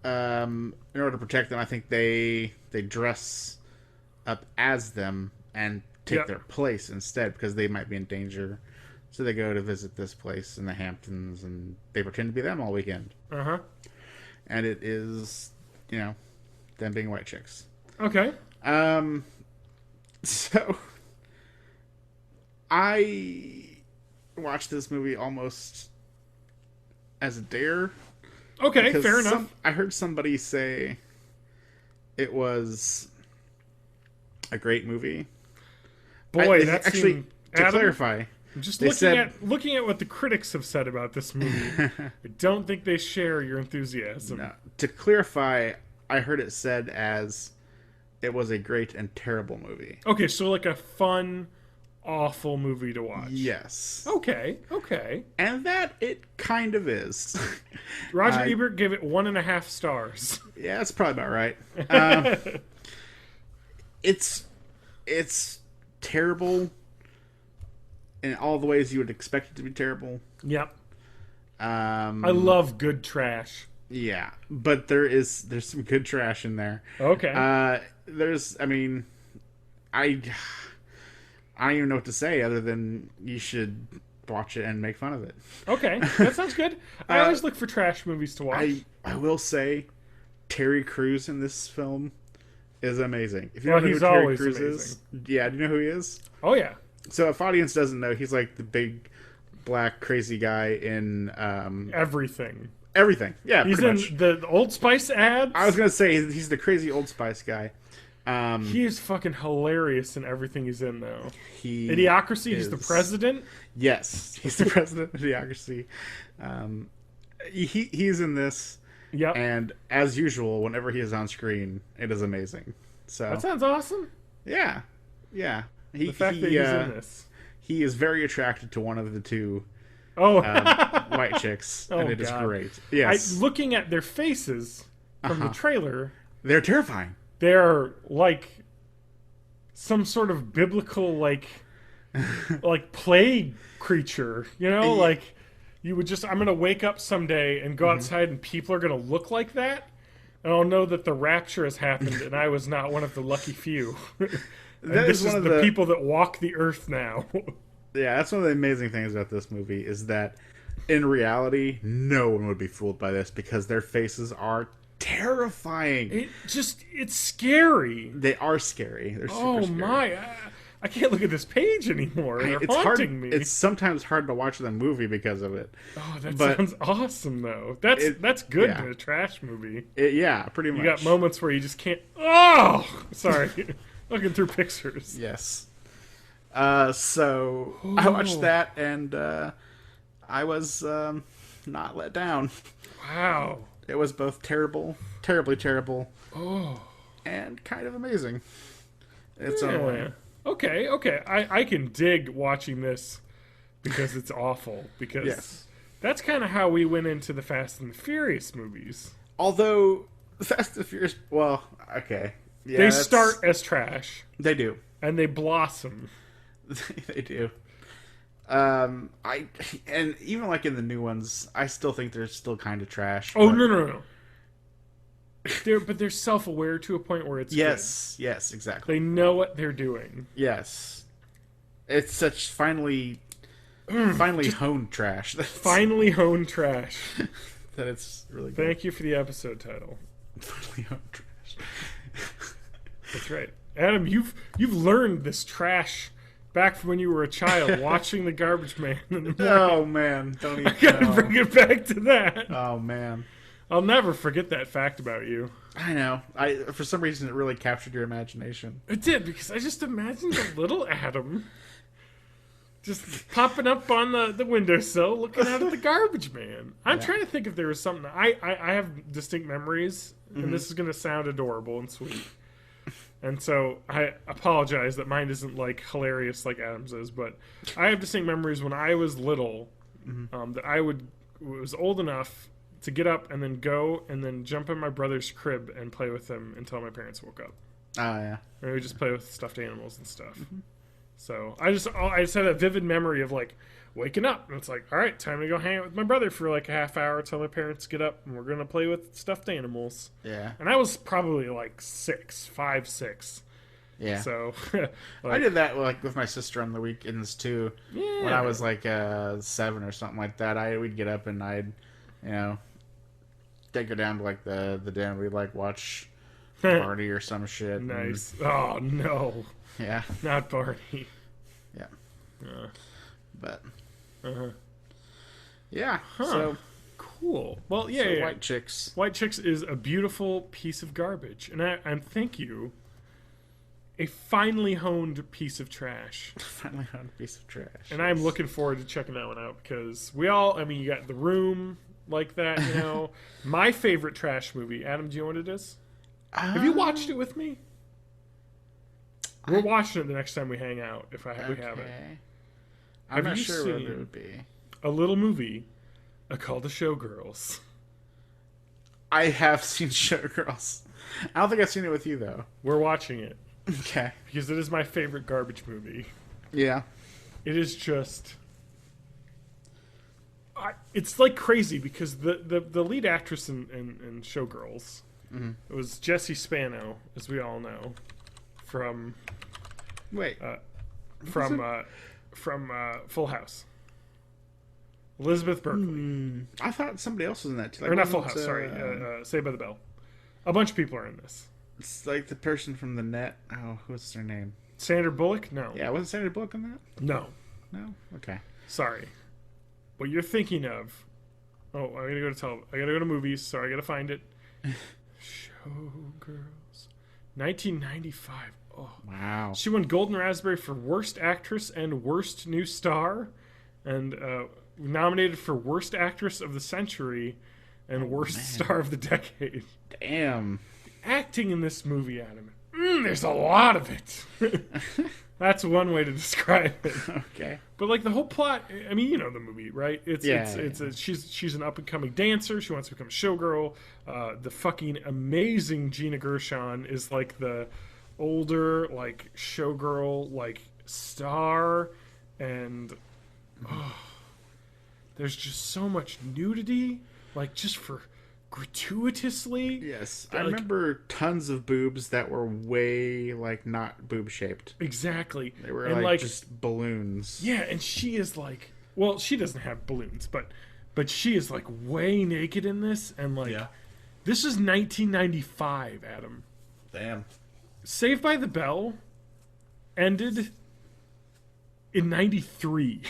in order to protect them, I think they dress up as them and take their place instead because they might be in danger. So they go to visit this place in the Hamptons and they pretend to be them all weekend. Uh-huh. And it is, them being white chicks. Okay. So I watched this movie almost as a dare. Okay, fair enough. I heard somebody say it was a great movie. Boy, that's actually to clarify. Just looking at what the critics have said about this movie, I don't think they share your enthusiasm. No. To clarify, I heard it said as it was a great and terrible movie. Okay, so like a fun, awful movie to watch. Yes. Okay. And that it kind of is. Roger Ebert gave it 1.5 stars. Yeah, that's probably about right. It's terrible in all the ways you would expect it to be terrible. Yep. I love good trash. Yeah, but there's some good trash in there. Okay. I don't even know what to say other than you should watch it and make fun of it. Okay, that sounds good. I always look for trash movies to watch. I will say, Terry Crews in this film is amazing. If you Well, don't know he's who Terry always Crews amazing. is, yeah, do you know who he is? Oh yeah. So if audience doesn't know, he's like the big black crazy guy in Everything. everything. Yeah, He's pretty in much. the Old Spice ads. I was gonna say he's the crazy Old Spice guy. He is fucking hilarious in everything he's in, though. He Idiocracy, he's the president. Yes, he's the president of Idiocracy. He's in this. Yep. And as usual, whenever he is on screen, it is amazing. So That sounds awesome. yeah. The fact that he's in this. He is very attracted to one of the two white chicks, and it is God. great. Yes, Looking at their faces from the trailer, they're terrifying. they're like some sort of biblical like plague creature, like you would just I'm gonna wake up someday and go outside and people are gonna look like that, and I'll know that the rapture has happened and I was not one of the lucky few. This is the people that walk the earth now. Yeah, that's one of the amazing things about this movie is that in reality, no one would be fooled by this because their faces are terrifying. It's scary. They are scary. They're super scary. My! I can't look at this page anymore. They're It's haunting hard. me. It's sometimes hard to watch the movie because of it. Oh, that But sounds awesome, though. That's good in a trash movie. Yeah, pretty much. You got moments where you just can't. Oh, sorry, looking through pictures. Yes. So I watched that and I was not let down. Wow. It was both terribly terrible, and kind of amazing. It's own way. Okay. I can dig watching this because it's awful. Because that's kind of how we went into the Fast and the Furious movies. Although Fast and the Furious, well, okay, yeah, they start as trash. They do, and they blossom. They do. And even like in the new ones, I still think they're still kind of trash. Oh, no. They're self-aware to a point where it's yes, good. Yes, exactly. They know what they're doing. Yes, it's such finely honed trash. Finely honed trash. That it's really good. Thank you for the episode title. Finely honed trash. That's right, Adam. You've learned this trash back from when you were a child, watching the Garbage Man. Oh man, don't even. I gotta bring it back to that. Oh man. I'll never forget that fact about you. I know. For some reason, it really captured your imagination. It did, because I just imagined the little Adam just popping up on the windowsill, looking out at the Garbage Man. I'm trying to think if there was something. I have distinct memories, and this is going to sound adorable and sweet. And so I apologize that mine isn't like hilarious like Adam's is, but I have distinct memories when I was little that I was old enough to get up and then go and then jump in my brother's crib and play with him until my parents woke up. Oh, yeah. And we would just play with stuffed animals and stuff. So I just had a vivid memory of like waking up and it's like, all right, time to go hang out with my brother for like a half hour till my parents get up and we're gonna play with stuffed animals. Yeah. And I was probably like 5, 6. Yeah. So I did that like with my sister on the weekends too. Yeah. When I was like 7 or something like that, we'd get up and I'd, take her down to like the den. We'd like watch Party or some shit. Nice. Oh no. Yeah. Not Party. Yeah. But. Uh-huh. Yeah. Huh. So cool. Well, yeah. White Chicks. White Chicks is a beautiful piece of garbage, and I thank you. A finely honed piece of trash. Finely honed piece of trash. And I'm looking forward to checking that one out because you got The Room like that, My favorite trash movie. Adam, do you know what it is? Have you watched it with me? We're watching it the next time we hang out, if we have it. I'm not you sure what seen it would be. A little movie called The Showgirls. I have seen Showgirls. I don't think I've seen it with you, though. We're watching it. Okay. Because it is my favorite garbage movie. Yeah. It is just... it's like crazy because the lead actress in Showgirls, it was Jessie Spano, as we all know, from Full House. Elizabeth Berkley. I thought somebody else was in that too. Or not Full House, sorry. Saved by the Bell. A bunch of people are in this. It's like the person from The Net. Oh, what's their name? Sandra Bullock? No. Yeah, wasn't Sandra Bullock in that? No. No? Okay. Sorry. What you're thinking of... Oh, I gotta go to movies. Sorry, I gotta find it. Showgirls. 1995. Oh. Wow. She won Golden Raspberry for Worst Actress and Worst New Star. And nominated for Worst Actress of the Century and Worst Star of the Decade. Damn. Acting in this movie, Adam. There's a lot of it. That's one way to describe it. Okay. But like the whole plot, I mean, you know the movie, right? She's an up and coming dancer. She wants to become a showgirl. The fucking amazing Gina Gershon is like the older like showgirl like star, and there's just so much nudity, like just for gratuitously. Yes, I remember tons of boobs that were way like not boob shaped. Exactly. They were like just balloons. Yeah, and she is like, well, she doesn't have balloons, but she is like way naked in this, and like this is 1995, Adam. Damn. Saved by the Bell ended in 93.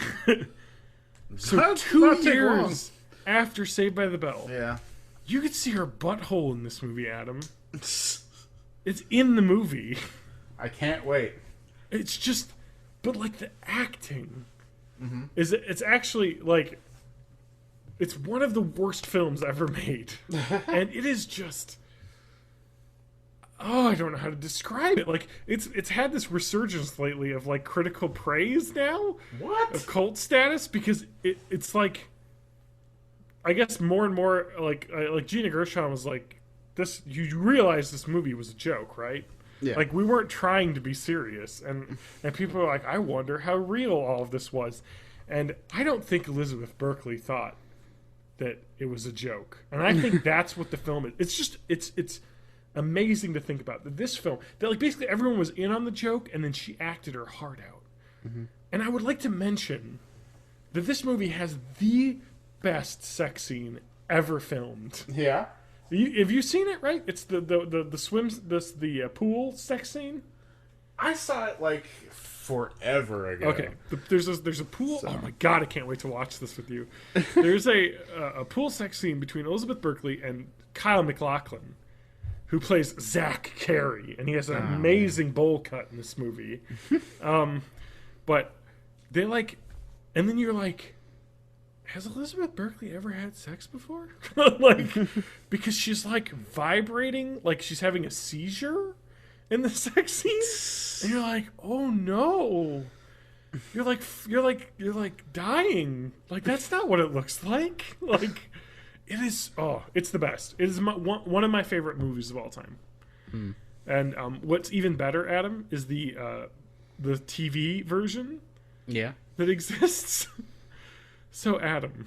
So That's 2 not take years after Saved by the Bell. Yeah. You could see her butthole in this movie, Adam. It's in the movie. I can't wait. It's just, but like the acting is it's actually like it's one of the worst films ever made, and it is just. Oh, I don't know how to describe it. Like it's had this resurgence lately of like critical praise now. What? Of cult status, because it's like, I guess more and more like Gina Gershon was like, this. You realize this movie was a joke, right? Yeah. Like we weren't trying to be serious, and people are like, I wonder how real all of this was, and I don't think Elizabeth Berkley thought that it was a joke, and I think that's what the film is. It's just it's amazing to think about that this film that like basically everyone was in on the joke, and then she acted her heart out. And I would like to mention that this movie has the best sex scene ever filmed. Yeah. Have you seen it? Right? It's the pool sex scene. I saw it like forever ago. Okay, there's a pool. Oh my god, I can't wait to watch this with you. There's a pool sex scene between Elizabeth Berkley and Kyle MacLachlan, who plays Zach Carey, and he has an amazing bowl cut in this movie. But they like, and then you're like, has Elizabeth Berkley ever had sex before? Like, because she's like vibrating, like she's having a seizure in the sex scene, and you're like, oh no, you're like dying. Like that's not what it looks like. Like it is. Oh, it's the best. It is one of my favorite movies of all time. And what's even better, Adam, is the the TV version Yeah. that exists. So, Adam,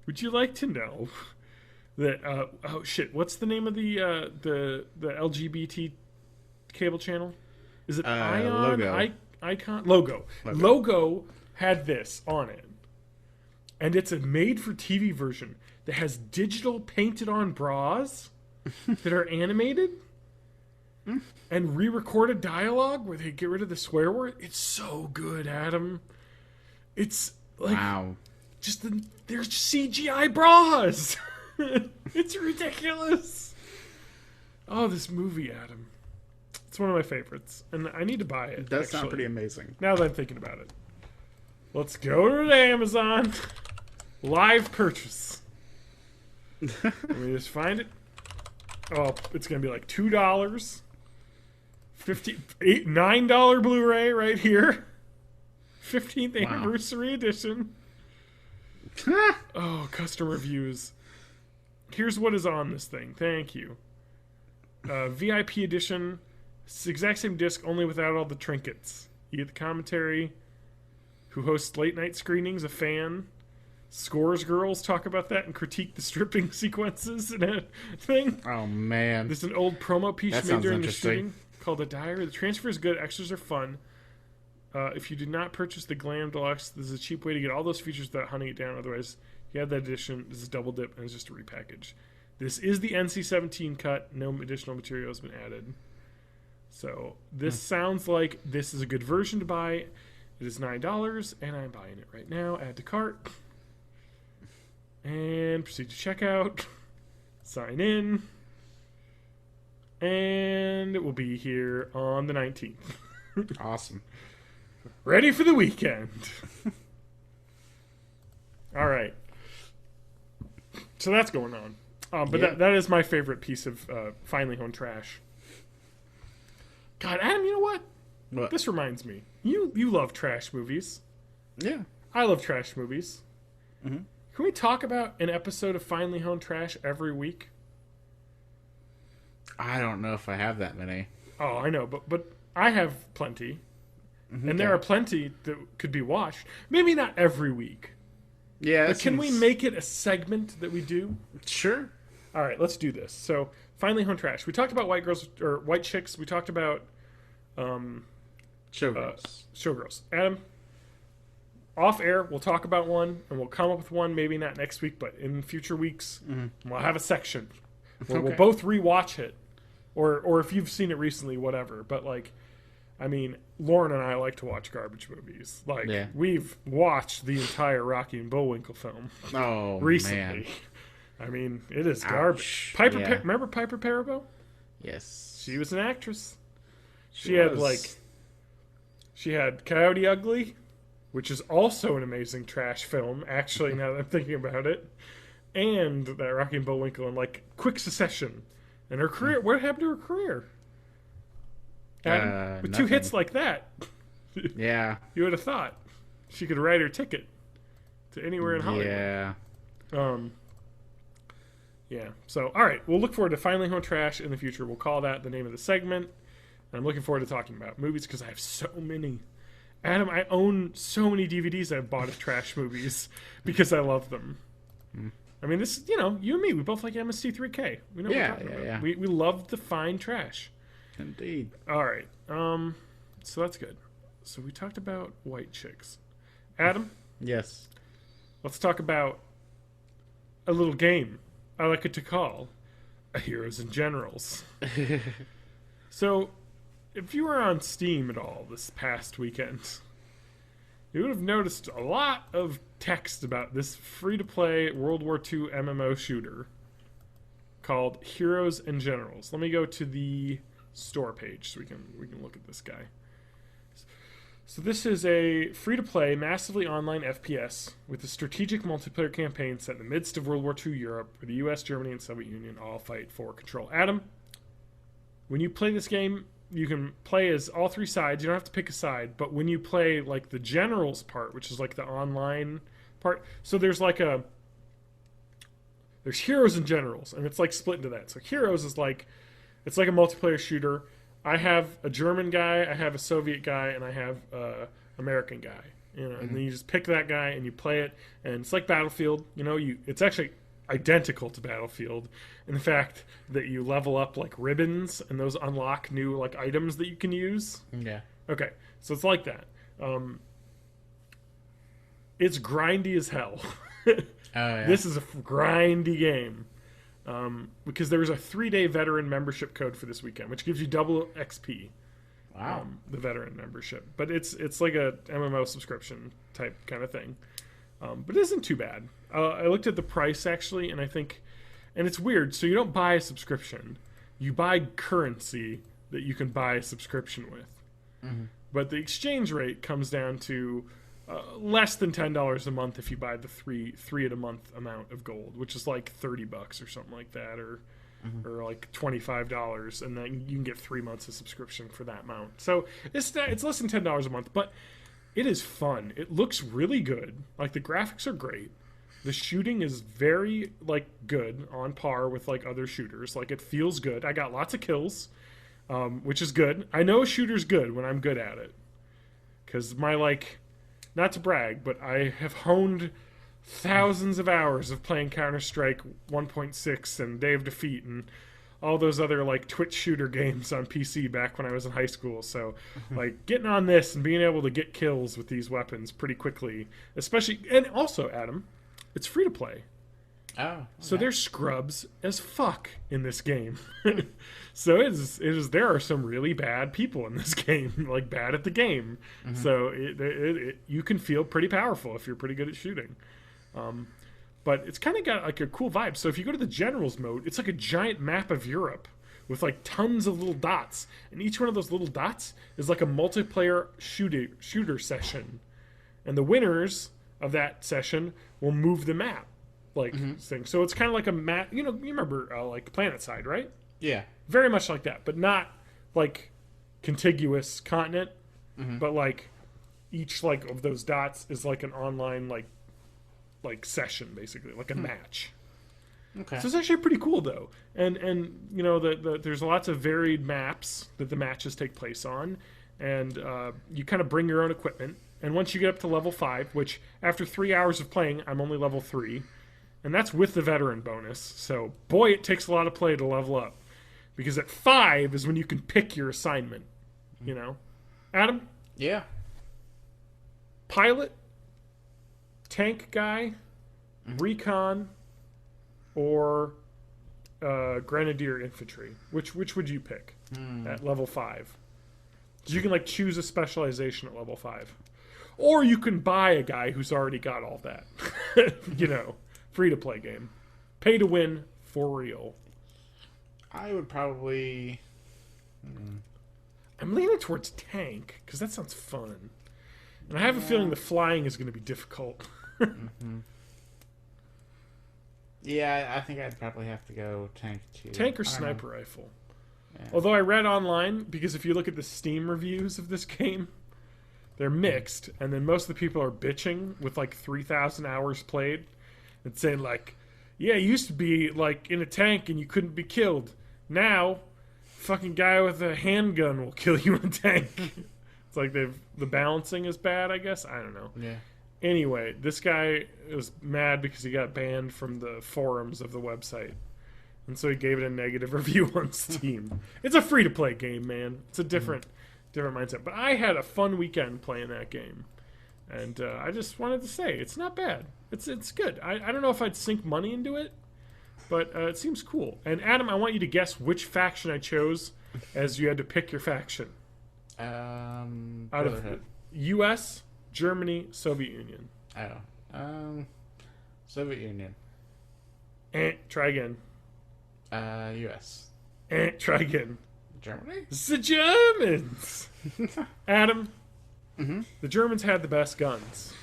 would you like to know that? Oh shit! What's the name of the LGBT cable channel? Is it Ion? Logo. Icon? Logo. Logo had this on it, and it's a made-for-TV version that has digital painted-on bras that are animated and re-recorded dialogue where they get rid of the swear word. It's so good, Adam. It's like Wow. they're CGI bras. It's ridiculous. Oh, this movie, Adam. It's one of my favorites, and I need to buy it. It does sound pretty amazing. Now that I'm thinking about it. Let's go to Amazon. Live purchase. Let me just find it. Oh, it's going to be like $2. $9 Blu-ray right here. 15th anniversary edition. Oh, custom reviews. Here's what is on this thing. Thank you. VIP edition. It's the exact same disc, only without all the trinkets. You get the commentary. Who hosts late night screenings? A fan. Scores girls talk about that and critique the stripping sequences and a thing. Oh man, There's an old promo piece That made sounds during the interesting. shooting called "A Diary." The transfer is good. Extras are fun. If you did not purchase the Glam Deluxe, this is a cheap way to get all those features without hunting it down. Otherwise, you have that edition. This is double dip, and it's just a repackage. This is the NC-17 cut. No additional material has been added. So this sounds like this is a good version to buy. It is $9, and I'm buying it right now. Add to cart. And proceed to checkout. Sign in. And it will be here on the 19th. awesome. Ready for the weekend. All right. So that's going on. But Yeah. that is my favorite piece of finely honed trash. God, Adam, you know what? What? This reminds me. You love trash movies. Yeah. I love trash movies. Mhm. Can we talk about an episode of Finely Honed Trash every week? I don't know if I have that many. Oh, I know, but I have plenty. And there Okay. are plenty that could be watched. Maybe not every week. Yeah. But can we make it a segment that we do? Sure. All right, let's do this. So, Finely Honed Trash. We talked about white girls or white chicks. We talked about Showgirls. showgirls. Adam, off air, we'll talk about one, and we'll come up with one. Maybe not next week, but in future weeks, we'll have a section where we'll Okay. both rewatch it, or if you've seen it recently, whatever. But like, I mean, Lauren and I like to watch garbage movies. Like, Yeah. we've watched the entire Rocky and Bullwinkle film Oh recently. man. I mean, it is garbage. Ouch. Yeah. Remember Piper Perabo? Yes. She was an actress. She had she had Coyote Ugly, which is also an amazing trash film, actually, now that I'm thinking about it. And that Rocky and Bullwinkle in like quick succession. And her career, what happened to her career? Adam, with two nothing. hits like that, Yeah. you would have thought she could write her ticket to anywhere in Hollywood. Yeah. Yeah. So, all right. We'll look forward to Finally Home Trash in the future. We'll call that the name of the segment. And I'm looking forward to talking about movies because I have so many. Adam, I own so many DVDs I've bought of trash movies because I love them. I mean, this, you know, you and me, we both like MST3K. We know what we're talking about. yeah. We love the fine trash. Indeed. All right. So that's good. So we talked about white chicks. Adam, Yes. let's talk about a little game I like it to call a Heroes and Generals. So, if you were on Steam at all this past weekend, you would have noticed a lot of text about this free-to-play World War II MMO shooter called Heroes and Generals. Let me go to the store page so we can look at this guy. So this is a free-to-play, massively online FPS with a strategic multiplayer campaign set in the midst of World War II Europe, where the US, Germany, and Soviet Union all fight for control. Adam, when you play this game, you can play as all three sides. You don't have to pick a side, but when you play like the Generals part, which is like the online part, so there's Heroes and Generals, and it's like split into that. So Heroes is like, it's like a multiplayer shooter. I have a German guy, I have a Soviet guy, and I have a American guy. You know, and then you just pick that guy and you play it, and it's like Battlefield. You know, it's actually identical to Battlefield in the fact that you level up like ribbons, and those unlock new like items that you can use. Yeah. Okay, so it's like that. It's grindy as hell. Yeah. This is a grindy game. Because there was a 3-day veteran membership code for this weekend, which gives you double XP. Wow. The veteran membership. But it's like a MMO subscription type kind of thing. But it isn't too bad. I looked at the price, actually, and I think... And it's weird. So you don't buy a subscription. You buy currency that you can buy a subscription with. Mm-hmm. But the exchange rate comes down to less than $10 a month if you buy the three at a month amount of gold, which is like $30 or something like that, or like $25, and then you can get 3 months of subscription for that amount. So it's less than $10 a month, but it is fun. It looks really good. Like, the graphics are great. The shooting is very like good, on par with like other shooters. Like, it feels good. I got lots of kills, which is good. I know a shooter's good when I'm good at it, because my like. Not to brag, but I have honed thousands of hours of playing Counter-Strike 1.6 and Day of Defeat and all those other like Twitch shooter games on PC back when I was in high school. So like getting on this and being able to get kills with these weapons pretty quickly, especially, and also, Adam, it's free to play. Oh, okay. So there's scrubs as fuck in this game. So it is. There are some really bad people in this game, like bad at the game. Mm-hmm. So you can feel pretty powerful if you're pretty good at shooting. But it's kind of got like a cool vibe. So if you go to the generals mode, it's like a giant map of Europe with like tons of little dots, and each one of those little dots is like a multiplayer shooter session, and the winners of that session will move the map. Like thing. So it's kind of like a map. You know, you remember like PlanetSide, right? Yeah. Very much like that, but not like contiguous continent, but like each like of those dots is like an online like session, basically, like a match. Okay. So it's actually pretty cool though, and you know there's lots of varied maps that the matches take place on, and you kind of bring your own equipment. And once you get up to level 5, which after 3 hours of playing, I'm only level 3. And that's with the veteran bonus. So, boy, it takes a lot of play to level up. Because at 5 is when you can pick your assignment. You know? Adam? Yeah. Pilot? Tank guy? Recon? Or Grenadier Infantry? Which would you pick at level 5? Because you can, like, choose a specialization at level 5. Or you can buy a guy who's already got all that. You know? Free-to-play game. Pay to win for real. I would probably... I'm leaning towards tank, because that sounds fun. And I have a feeling the flying is going to be difficult. Yeah, I think I'd probably have to go tank too. Tank or sniper rifle. Yeah. Although I read online, because if you look at the Steam reviews of this game, they're mixed, and then most of the people are bitching with like 3,000 hours played. And saying like, yeah, it used to be like in a tank and you couldn't be killed. Now, fucking guy with a handgun will kill you in a tank. It's like the balancing is bad, I guess. I don't know. Yeah. Anyway, this guy was mad because he got banned from the forums of the website. And so he gave it a negative review on Steam. It's a free-to-play game, man. It's a different mindset. But I had a fun weekend playing that game. And I just wanted to say, it's not bad. It's good. I don't know if I'd sink money into it, but it seems cool. And Adam, I want you to guess which faction I chose as you had to pick your faction. Out of U.S., Germany, Soviet Union. Soviet Union. Try again. U.S. Try again. Germany? It's the Germans! Adam, the Germans had the best guns.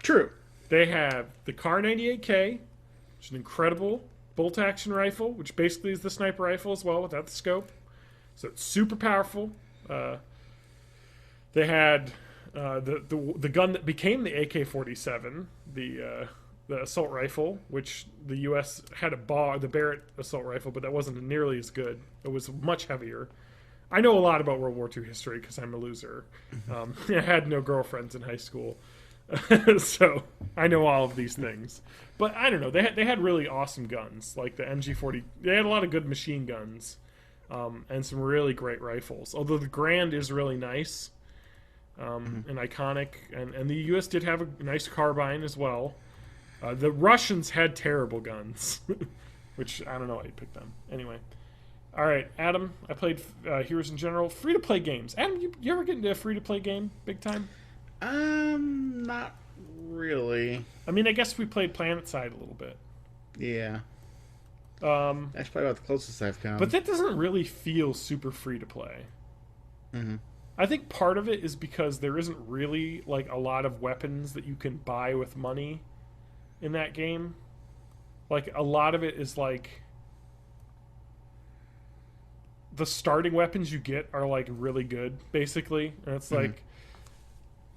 True. They have the Kar 98K, which is an incredible bolt-action rifle, which basically is the sniper rifle as well without the scope. So it's super powerful. They had the gun that became the AK-47, the assault rifle, which the U.S. had the Barrett assault rifle, but that wasn't nearly as good. It was much heavier. I know a lot about World War II history because I'm a loser. I had no girlfriends in high school. So I know all of these things. But I don't know. They had really awesome guns, like the MG40. They had a lot of good machine guns and some really great rifles. Although the Grand is really nice and iconic. And the U.S. did have a nice carbine as well. The Russians had terrible guns, which I don't know why you picked them. Anyway. All right, Adam, I played Heroes in General. Free-to-play games. Adam, you ever get into a free-to-play game big time? Not really. I mean, I guess we played PlanetSide a little bit. Yeah. That's probably about the closest I've come. But that doesn't really feel super free-to-play. Mm-hmm. I think part of it is because there isn't really, like, a lot of weapons that you can buy with money in that game. Like, a lot of it is, like... the starting weapons you get are like really good, basically. And it's like,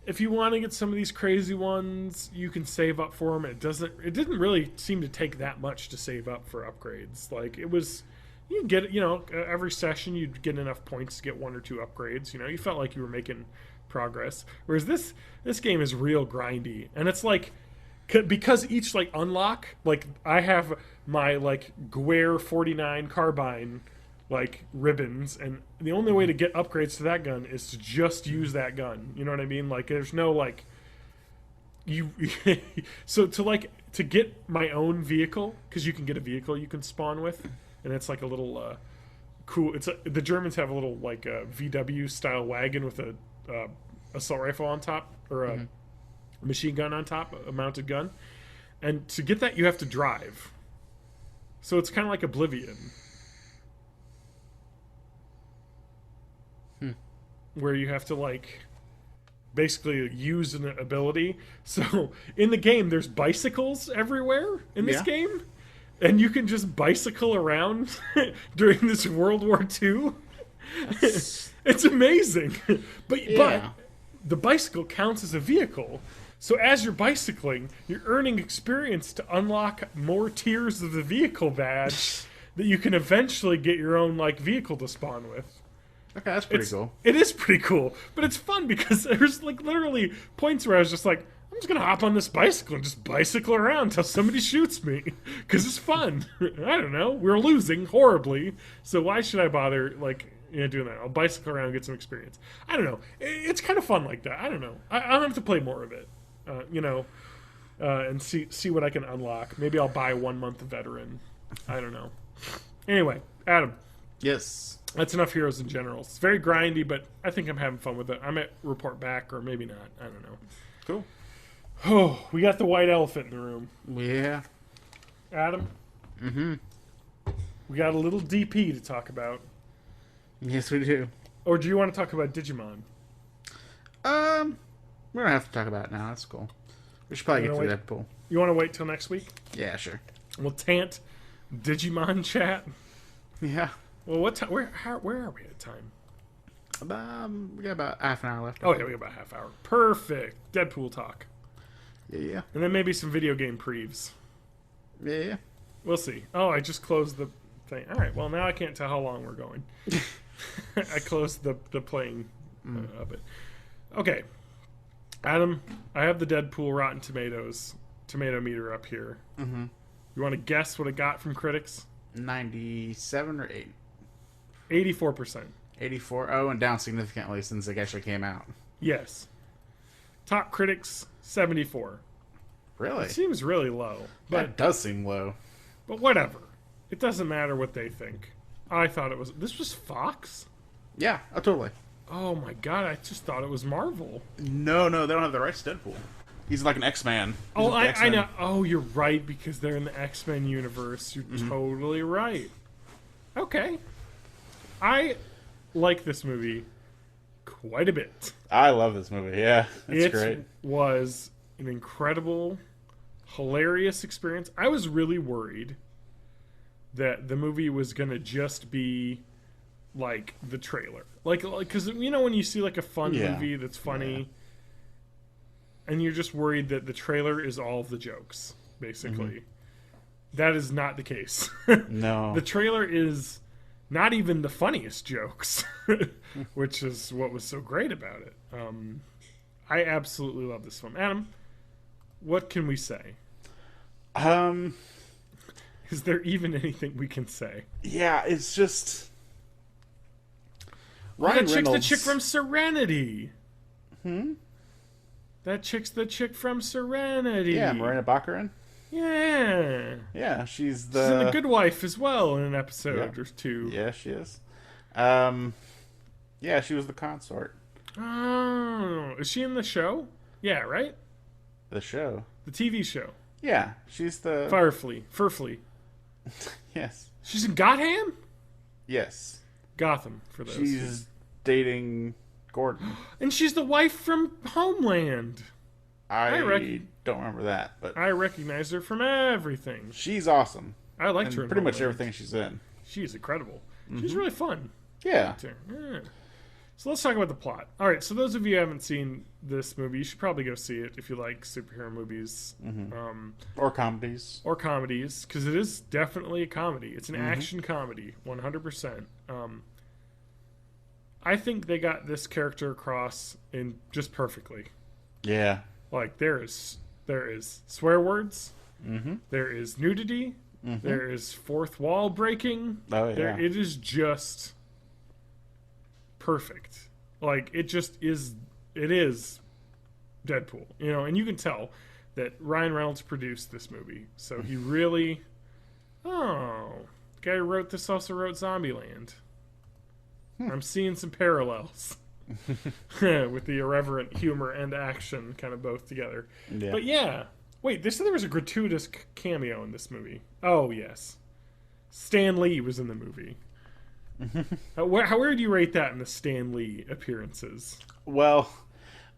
if you want to get some of these crazy ones, you can save up for them. It didn't really seem to take that much to save up for upgrades. Like it was, you get, every session you'd get enough points to get 1 or 2 upgrades. You felt like you were making progress. Whereas this game is real grindy, and it's like, because each like unlock, like I have my like Guerre 49 carbine like ribbons, and the only way to get upgrades to that gun is to just use that gun. You know what I mean? Like there's no like you so to get my own vehicle, because you can get a vehicle you can spawn with, and it's like a little cool, the Germans have a little like VW style wagon with a assault rifle on top, or a machine gun on top, a mounted gun, and to get that you have to drive. So it's kind of like Oblivion, where you have to like basically use an ability. So in the game there's bicycles everywhere in this game, and you can just bicycle around during this World War II. It's amazing. But the bicycle counts as a vehicle, so as you're bicycling you're earning experience to unlock more tiers of the vehicle badge that you can eventually get your own like vehicle to spawn with. Okay, that's pretty cool. It is pretty cool, but it's fun because there's like literally points where I was just like, I'm just gonna hop on this bicycle and just bicycle around until somebody shoots me, because it's fun. I don't know. We're losing horribly, so why should I bother like doing that? I'll bicycle around and get some experience. I don't know. It's kind of fun like that. I don't know. I'll have to play more of it, and see what I can unlock. Maybe I'll buy 1 month of veteran. I don't know. Anyway, Adam. Yes. That's enough Heroes in General. It's very grindy, but I think I'm having fun with it. I might report back, or maybe not. I don't know. Cool. Oh, we got the white elephant in the room. Yeah. Adam? Mm-hmm. We got a little DP to talk about. Yes, we do. Or do you want to talk about Digimon? We don't have to talk about it now. That's cool. We should probably get to Deadpool. You want to wait till next week? Yeah, sure. We'll tant Digimon chat. Yeah. Well, what time? Where are we at time? We got about half an hour left. Oh, yeah, we got about half hour. Perfect. Deadpool talk. Yeah. And then maybe some video game previews. Yeah. We'll see. Oh, I just closed the thing. All right, well, now I can't tell how long we're going. I closed the playing of it. Okay. Adam, I have the Deadpool Rotten Tomatoes tomato meter up here. Mm-hmm. You want to guess what it got from critics? 97 or 8? 84%. 84. Oh, and down significantly since it actually came out. Yes. Top critics, 74. Really? It seems really low. But that does seem low. But whatever. It doesn't matter what they think. I thought it was... This was Fox? Yeah, totally. Oh my god, I just thought it was Marvel. No, they don't have the rights to Deadpool. He's like an X-Man. Oh, I know. Oh, you're right, because they're in the X-Men universe. You're totally right. Okay. I like this movie quite a bit. I love this movie, yeah. It's great. It was an incredible, hilarious experience. I was really worried that the movie was going to just be like the trailer. Like, because, when you see like a fun movie that's funny... And you're just worried that the trailer is all of the jokes, basically. That is not the case. No. The trailer is not even the funniest jokes, which is what was so great about it. I absolutely love this film. Adam, what can we say? Is there even anything we can say? Yeah, it's just Ryan Reynolds. The chick from Serenity. That chick's the chick from Serenity. Yeah, Marina Baccarin. Yeah. Yeah, she's in The Good Wife as well in an episode or two. Yeah, she is. Yeah, she was the consort. Oh, is she in the show? Yeah, right? The show. The TV show. Yeah, she's the... Furfley. Yes. She's in Gotham? Yes. Gotham, for those. She's dating Gordon. And she's the wife from Homeland. I don't remember that, but... I recognize her from everything. She's awesome. I liked her in pretty much Homeland. everything she's in. She's incredible. She's really fun. Yeah. So let's talk about the plot. All right, so those of you who haven't seen this movie, you should probably go see it if you like superhero movies. Or comedies. Or comedies, because it is definitely a comedy. It's an action comedy, 100%. I think they got this character across in just perfectly. Yeah. Like, there is swear words. There is nudity. There is fourth wall breaking. Oh, yeah. It is just perfect. Like, it is Deadpool. You know, and you can tell that Ryan Reynolds produced this movie. So he really... Oh, the guy who wrote this also wrote Zombieland. I'm seeing some parallels. With the irreverent humor and action kind of both together. Yeah. But yeah. Wait, they said there was a gratuitous cameo in this movie. Oh, yes. Stan Lee was in the movie. Where do you rate that in the Stan Lee appearances? Well,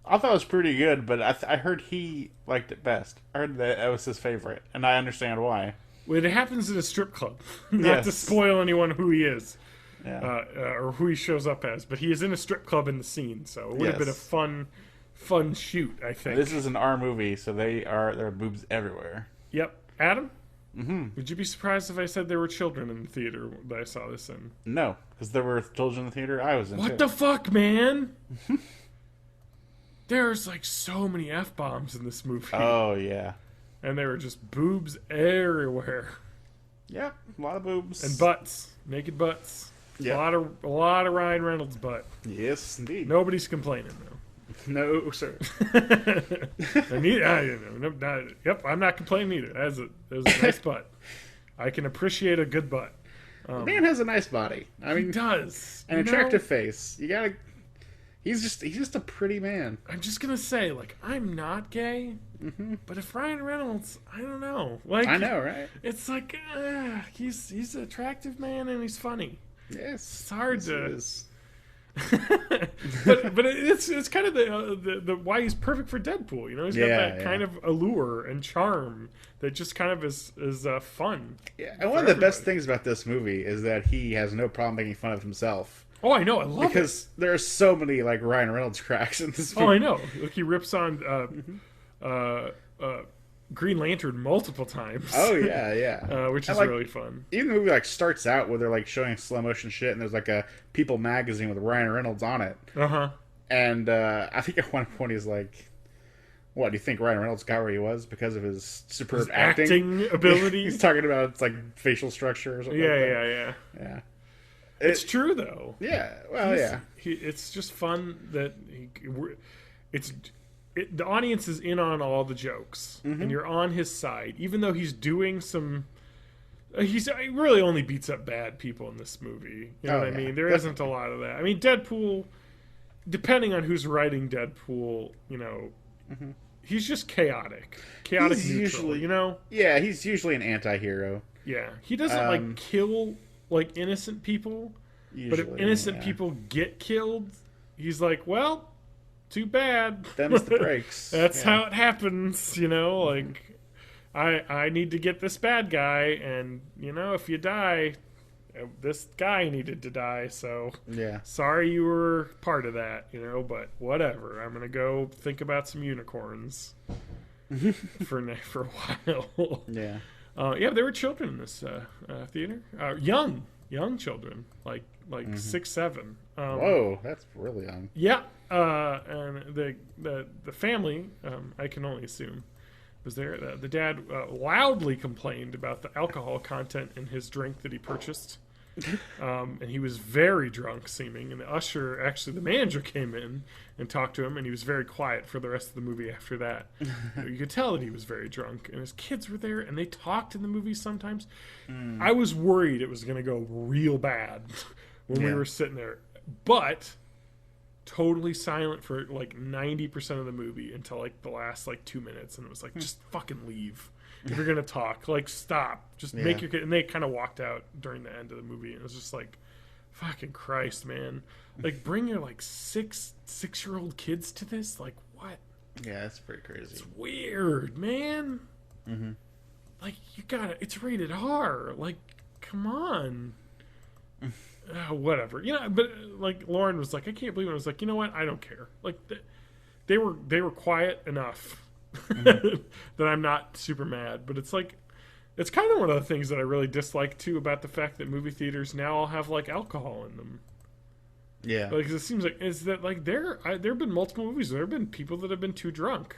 I thought it was pretty good, but I heard he liked it best. I heard that was his favorite, and I understand why. Well, it happens at a strip club. Not to spoil anyone who he is. Yeah. Or who he shows up as, but he is in a strip club in the scene, so it would have been a fun shoot, I think. This is an R movie, so there are boobs everywhere. Yep. Adam? Would you be surprised if I said there were children in the theater that I saw this in? No, because there were children in the theater I was in. What the fuck, man? There's like so many F-bombs in this movie. Oh, yeah. And there were just boobs everywhere. Yep, a lot of boobs. And butts. Naked butts. Yep. A lot of Ryan Reynolds butt. Yes, indeed. Nobody's complaining, though. No, sir. I'm not complaining either. That was a nice butt. I can appreciate a good butt. The man has a nice body. I mean, he does. An attractive face. You gotta. He's just a pretty man. I'm just gonna say, like, I'm not gay, but if Ryan Reynolds, I don't know. Like, I know, right? It's like he's an attractive man and he's funny. Yes, it's hard to. but it's kind of the why he's perfect for Deadpool. You know, he's got that kind of allure and charm that just kind of is fun. Yeah, and one of the best things about this movie is that he has no problem making fun of himself. Oh, I know, I love it because there are so many like Ryan Reynolds cracks in this movie. Oh, I know. Like he rips on Green Lantern multiple times. Oh yeah, yeah. Which is really fun. Even the movie like starts out where they're like showing slow motion shit, and there's like a People magazine with Ryan Reynolds on it. And I think at one point he's like, "What do you think Ryan Reynolds got where he was because of his superb acting ability?" He's talking about it's like facial structure or something. Yeah. It's true though. Yeah. Well, it's just fun that the audience is in on all the jokes, and you're on his side, even though he's doing some. He really only beats up bad people in this movie. You know what I mean? There isn't a lot of that. I mean, Deadpool, depending on who's writing Deadpool, you know, he's just chaotic. Chaotic he's neutral, usually, you know? Yeah, he's usually an anti-hero. Yeah. He doesn't, like, kill, like, innocent people. Usually, but if innocent people get killed, he's like, well, too bad. Them's the breaks. That's how it happens, you know? Like, I need to get this bad guy, and, you know, if you die, this guy needed to die, so sorry you were part of that, you know, but whatever. I'm going to go think about some unicorns for a while. Yeah. There were children in this theater. Young young children, like 6, 7. Whoa, that's really young. Yeah, and the family, I can only assume, was there. The dad loudly complained about the alcohol content in his drink that he purchased. And he was very drunk seeming, and the usher, actually the manager, came in and talked to him, and he was very quiet for the rest of the movie after that. You could tell that he was very drunk, and his kids were there, and they talked in the movie sometimes. I was worried it was going to go real bad when we were sitting there, but totally silent for like 90% of the movie until like the last like 2 minutes, and it was like, just fucking leave. If you're gonna talk, like, stop. Just make your kid. And they kind of walked out during the end of the movie, and it was just like, fucking Christ, man. Like, bring your like 6-year-old kids to this. Like, what? Yeah, that's pretty crazy. It's weird, man. Mm-hmm. Like, you gotta. It's rated R. Like, come on. Whatever, But like Lauren was like, I can't believe it. I was like, you know what? I don't care. Like, they were quiet enough. That I'm not super mad, but it's like, it's kind of one of the things that I really dislike too about the fact that movie theaters now all have like alcohol in them. Yeah, like it seems like is that like there have been multiple movies where there have been people that have been too drunk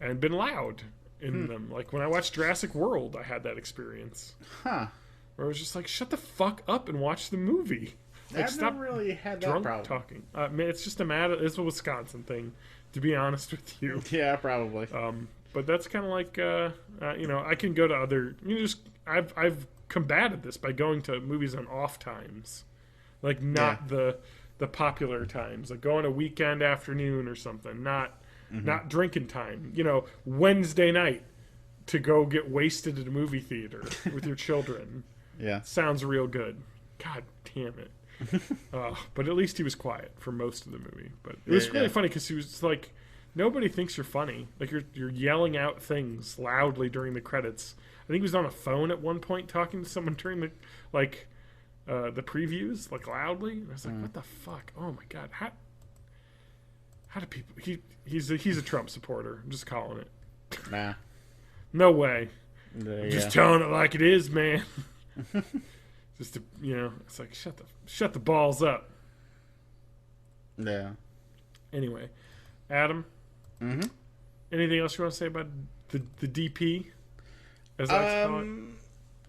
and been loud in them. Like when I watched Jurassic World, I had that experience. Where I was just like, shut the fuck up and watch the movie. Like, I've never really had that drunk problem. Talking. Man, it's just it's a Wisconsin thing, to be honest with you. Yeah, probably. But that's kind of like, I can go to other. I've combated this by going to movies on off times, like not the popular times, like going a weekend afternoon or something, not drinking time. Wednesday night to go get wasted at a movie theater with your children. Yeah, sounds real good. God damn it. But at least he was quiet for most of the movie. But it was really funny because he was like, nobody thinks you're funny. Like you're yelling out things loudly during the credits. I think he was on a phone at one point talking to someone during the the previews, like loudly. And I was like, what the fuck? Oh my god, how do people? He's a Trump supporter. I'm just calling it. Nah, no way. Just telling it like it is, man. Just to, it's like shut the balls up. Yeah. Anyway, Adam. Mm-hmm. Anything else you want to say about the DP? As I call it?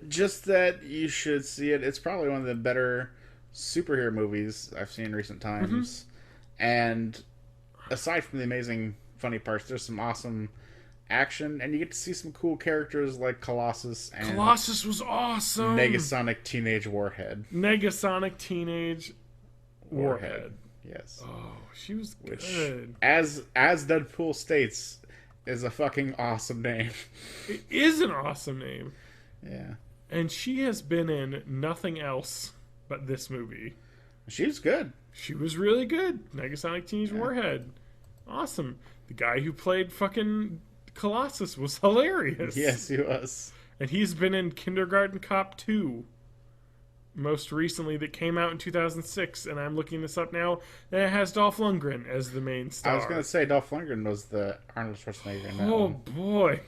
Just that you should see it. It's probably one of the better superhero movies I've seen in recent times. Mm-hmm. And aside from the amazing funny parts, there's some awesome action, and you get to see some cool characters like Colossus. And Colossus was awesome. Negasonic Teenage Warhead. Yes. Oh, she was good. As Deadpool states, is a fucking awesome name. It is an awesome name. Yeah. And she has been in nothing else but this movie. She was good. She was really good. Negasonic Teenage Warhead. Awesome. The guy who played fucking Colossus was hilarious. Yes, he was. And he's been in Kindergarten Cop 2. Most recently, that came out in 2006, and I'm looking this up now, and it has Dolph Lundgren as the main star. I was going to say Dolph Lundgren was the Arnold Schwarzenegger in that one. Boy.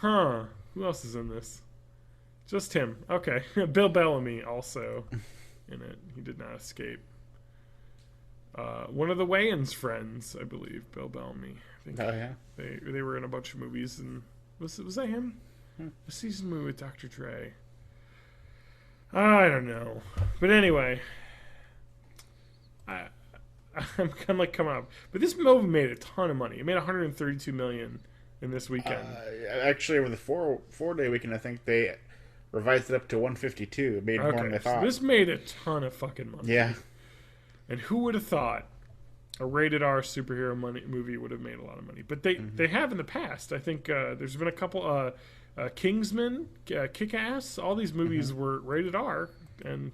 Huh. Who else is in this? Just him. Okay. Bill Bellamy also in it. He did not escape. One of the Wayans friends, I believe, Bill Bellamy. I think they were in a bunch of movies, and was that him? A season movie with Dr. Dre. I don't know, but anyway, I'm kind of like coming up. But this movie made a ton of money. It made $132 million in this weekend. Actually, over the four-day weekend, I think they revised it up to 152. It made more than I thought. So this made a ton of fucking money. Yeah. And who would have thought a rated R superhero movie would have made a lot of money? But they have in the past. I think there's been a couple. Kingsman, Kick-Ass, all these movies were rated R, and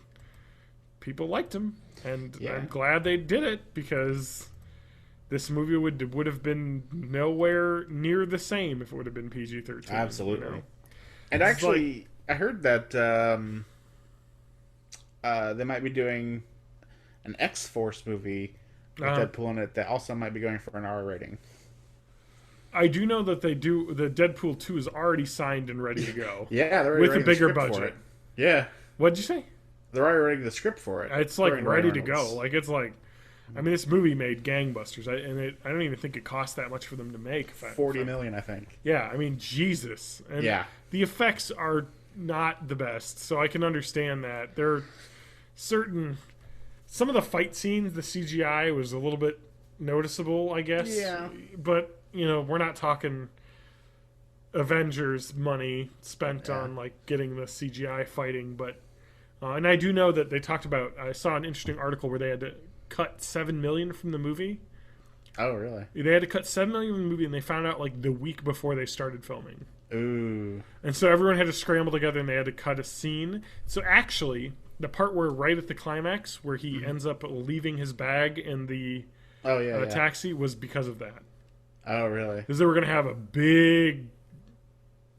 people liked them. And I'm glad they did it, because this movie would have been nowhere near the same if it would have been PG-13. Absolutely. And actually, I heard that they might be doing an X-Force movie with Deadpool in it that also might be going for an R rating. I do know that they do. The Deadpool 2 is already signed and ready to go. Yeah, they're with a bigger budget. Yeah. What'd you say? They're already writing the script for it. It's like Ryan ready to Reynolds. go. Like it's like, I mean, this movie made gangbusters, I don't even think it cost that much for them to make. $40 million, I think. Yeah, I mean, Jesus. And Yeah. the effects are not the best, so I can understand that. There are some of the fight scenes, the CGI was a little bit noticeable, I guess. Yeah. But, we're not talking Avengers money spent on, like, getting the CGI fighting, but... and I do know that they talked about... I saw an interesting article where they had to cut $7 million from the movie. Oh, really? They had to cut $7 million from the movie, and they found out, like, the week before they started filming. Ooh. And so everyone had to scramble together, and they had to cut a scene. So actually, the part where right at the climax, where he ends up leaving his bag in the taxi, was because of that. Oh, really? Because they were going to have a big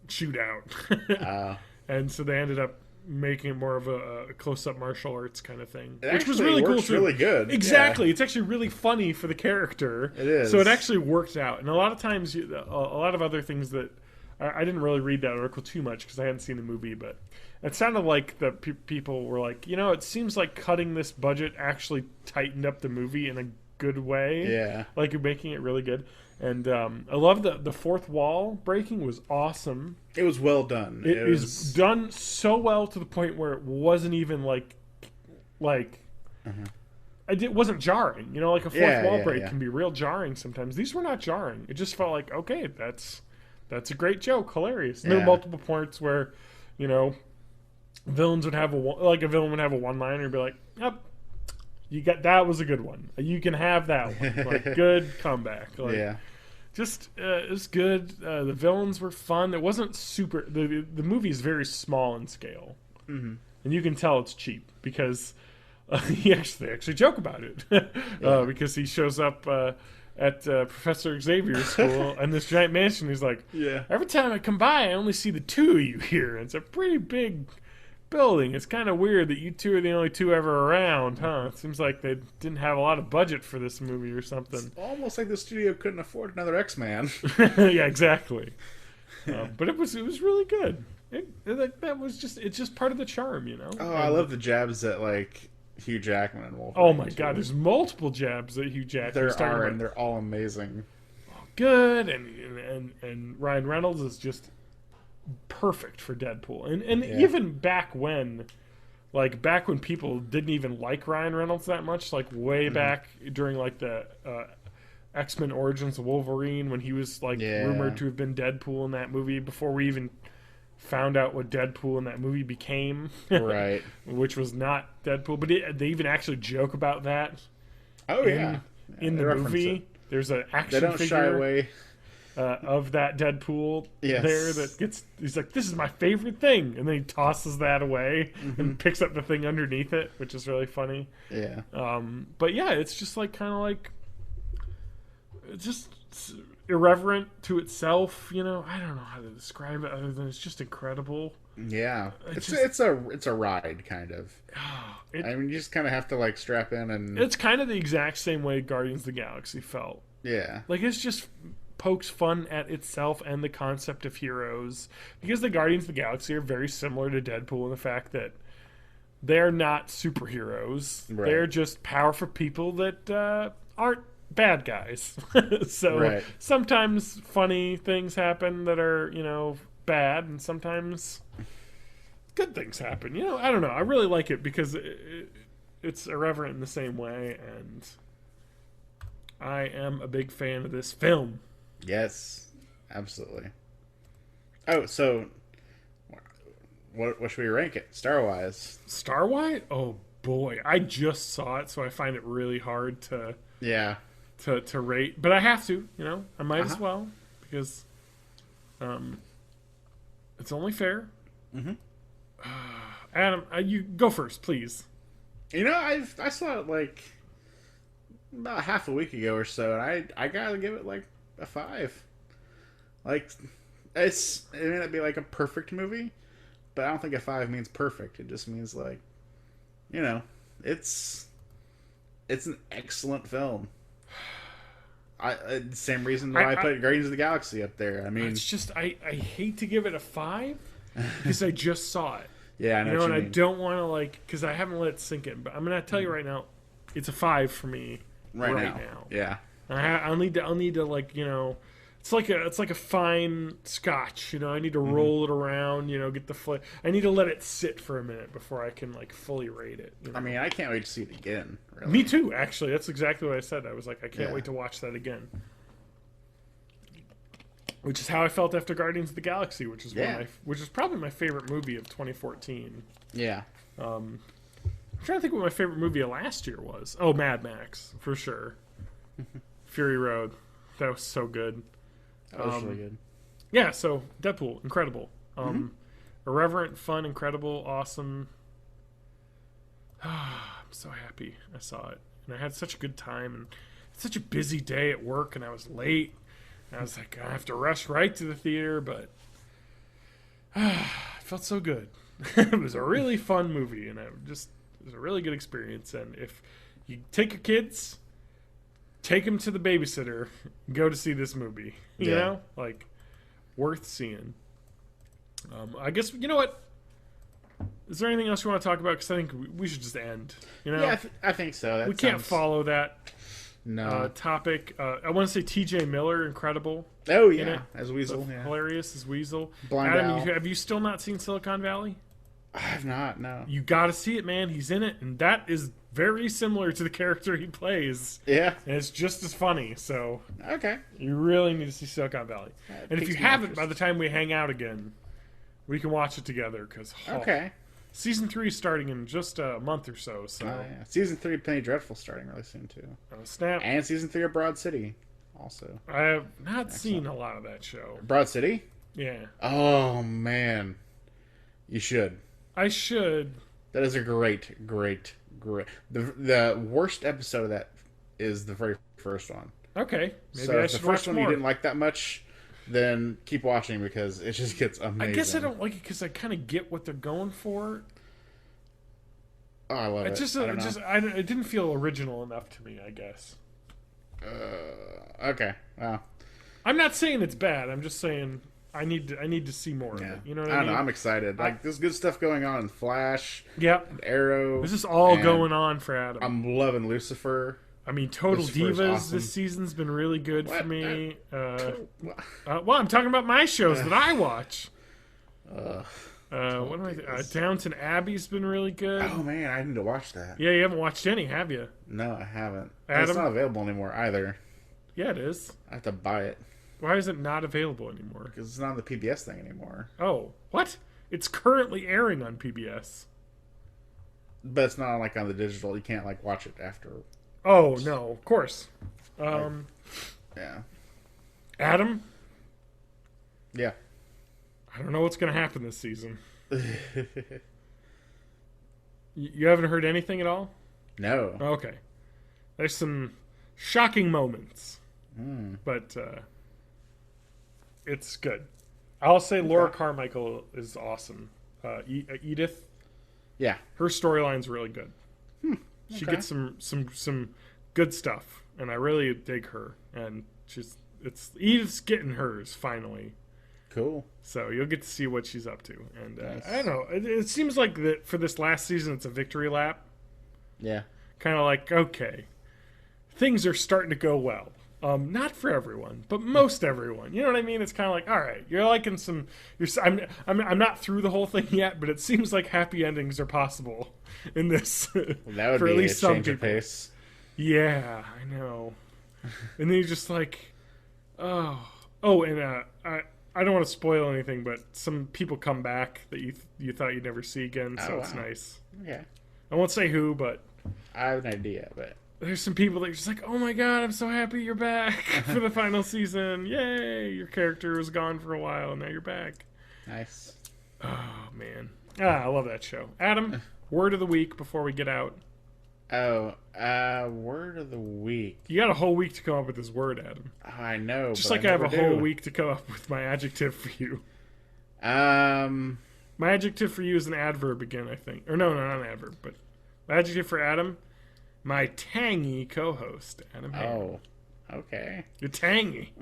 shootout. And so they ended up making it more of a close-up martial arts kind of thing, which was really cool too. Really good. Exactly, Yeah. it's actually really funny for the character. It is. So it actually worked out. And a lot of times, a lot of other things that I didn't really read that article too much because I hadn't seen the movie, but it sounded like the people were like, it seems like cutting this budget actually tightened up the movie in a good way. Yeah. Like you're making it really good. And I love the fourth wall breaking was awesome. It was well done. It was done so well to the point where it wasn't even like it wasn't jarring. Like a fourth wall break can be real jarring sometimes. These were not jarring. It just felt like, okay, that's a great joke, hilarious. And there were multiple points where, villains would have a villain would have a one-liner and be like, "Yep, you got that was a good one. You can have that one. Like good comeback." Like, yeah. Just it was good. The villains were fun. It wasn't super. The movie is very small in scale, and you can tell it's cheap because they actually joke about it because he shows up at Professor Xavier's school and this giant mansion. He's like, every time I come by, I only see the two of you here. It's a pretty big building. It's kind of weird that you two are the only two ever around, huh? It seems like they didn't have a lot of budget for this movie or something. It's almost like the studio couldn't afford another X-Man. Yeah, exactly. But it was really good. It's just part of the charm, Oh, I love the jabs at like Hugh Jackman and Wolverine. Oh my God, there's multiple jabs that Hugh Jackman. And they're all amazing. Good, and Ryan Reynolds is just perfect for Deadpool, and even back when people didn't even like Ryan Reynolds that much, like way back during like the X-Men Origins of Wolverine, when he was like rumored to have been Deadpool in that movie before we even found out what Deadpool in that movie became, right? Which was not Deadpool, but they even actually joke about that. Oh in the movie, there's an action they don't figure. Shy away. Of that Deadpool there that he's like, this is my favorite thing, and then he tosses that away and picks up the thing underneath it, which is really funny. Yeah. But yeah, it's just like kind of like it's just irreverent to itself. I don't know how to describe it other than it's just incredible. Yeah, it's a ride kind of. I mean, you just kind of have to like strap in, and it's kind of the exact same way Guardians of the Galaxy felt. Yeah, like it's just pokes fun at itself and the concept of heroes, because the Guardians of the Galaxy are very similar to Deadpool in the fact that they're not superheroes. Right. They're just powerful people that aren't bad guys. So sometimes funny things happen that are, bad, and sometimes good things happen. I don't know. I really like it because it's irreverent in the same way, and I am a big fan of this film. Yes, absolutely. Oh, so what should we rank it Star-wise? Star-wise? Oh boy, I just saw it, so I find it really hard to rate. But I have to, I might as well, because it's only fair. Adam, you go first, please. I saw it like about half a week ago or so, and I gotta give it like a 5. Like, it may not be like a perfect movie, but I don't think a 5 means perfect. It just means like, it's an excellent film. Same reason why I put Guardians of the Galaxy up there. I mean, it's just I hate to give it a 5 because I just saw it. Yeah, I know what and you I mean. don't want to like because I haven't let it sink in. But I'm gonna tell you right now, it's a 5 for me right now. now. Yeah. I'll need to like it's like a fine scotch. I need to roll it around. Get the flavor. I need to let it sit for a minute before I can like fully rate it. I mean, I can't wait to see it again. Really. Me too. Actually, that's exactly what I said. I was like, I can't Yeah. wait to watch that again. Which is how I felt after Guardians of the Galaxy, which is which is probably my favorite movie of 2014. Yeah. I'm trying to think what my favorite movie of last year was. Oh, Mad Max for sure. Fury Road, that was so good. That was really good. Yeah, so Deadpool, incredible. Irreverent, fun, incredible, awesome. I'm so happy I saw it, and I had such a good time, and it's such a busy day at work, and I was late. I was like, I have to rush right to the theater, but it felt so good. It was a really fun movie, and it was a really good experience. And if you take your kids, take them to the babysitter, go to see this movie. You know, like worth seeing. I guess you know what. Is there anything else you want to talk about? Because I think we should just end. Yeah, I think so. That we can't follow that. No. Topic. I want to say T.J. Miller, incredible. Oh yeah, as Weasel. Yeah. Hilarious as Weasel. Blind Adam, Owl. have you still not seen Silicon Valley? I have not. No. You got to see it, man. He's in it, and that is very similar to the character he plays. Yeah. And it's just as funny. So Okay. you really need to see Silicon Valley. And if you piques my haven't, interest. by the time we hang out again, we can watch it together. Because Okay. season 3 is starting in just a month or so. So Yeah. Season 3 Penny Dreadful starting really soon too. snap. And season 3 of Broad City also. I have not seen a lot of that show. Broad City? Yeah, Oh man. You should. I should. That is a great. The worst episode of that is the very first one. Okay, maybe So I if the should first watch one more. you didn't like that much, then keep watching because it just gets amazing. I guess I don't like it because I kind of get what they're going for. Oh, I love it. It didn't feel original enough to me. I guess. Okay. Well, I'm not saying it's bad. I'm just saying I need to see more of yeah. it. You know what I I don't mean? know. I'm excited. Like there's good stuff going on in Flash, Yep. and Arrow. This is all and going on for Adam. I'm loving Lucifer. I mean, Total Lucifer is Divas awesome. this season's been really good for What? me. Well, I'm talking about my shows that I watch. What am I? Downton Abbey's been really good. Oh man, I need to watch that. Yeah, you haven't watched any, have you? No, I haven't. And Adam? it's not available anymore either. Yeah, it is. I have to buy it Why is it not available anymore? because it's not on the PBS thing anymore. Oh, what? It's currently airing on PBS. But it's not like on the digital. You can't like watch it after. Oh no, of course. Yeah. Adam, Yeah. I don't know what's going to happen this season. You haven't heard anything at all? No. Okay. There's some shocking moments, but it's good. I'll say Laura Carmichael is awesome. Edith, Yeah. her storyline's really good. She Okay. gets some good stuff, and I really dig her. And Edith's getting hers finally. Cool. So you'll get to see what she's up to. And Nice. I don't know. It seems like that for this last season, it's a victory lap. Yeah. Kind of like, okay, things are starting to go well. Not for everyone, but most everyone. You know what I mean? It's kind of like, all right, you're liking some. I'm not through the whole thing yet, but it seems like happy endings are possible in this. Well, that would for be at least a some change of people. pace. Yeah, I know. And then you're just like, and I don't want to spoil anything, but some people come back that you thought you'd never see again, so Oh, it's wow. nice. Okay. I won't say who, but I have an idea, but there's some people that are just like, oh my god, I'm so happy you're back for the final season. Yay, your character was gone for a while, and now you're back. nice. Oh, man. I love that show. Adam, word of the week before we get out. Oh, word of the week. You got a whole week to come up with this word, Adam. Oh, I know. Just but like I have a never whole do. week to come up with my adjective for you. Um, My adjective for you is an adverb again, I think. Or no, not an adverb, but my adjective for Adam, my tangy co-host, Adam Hale. Oh, okay. You're tangy.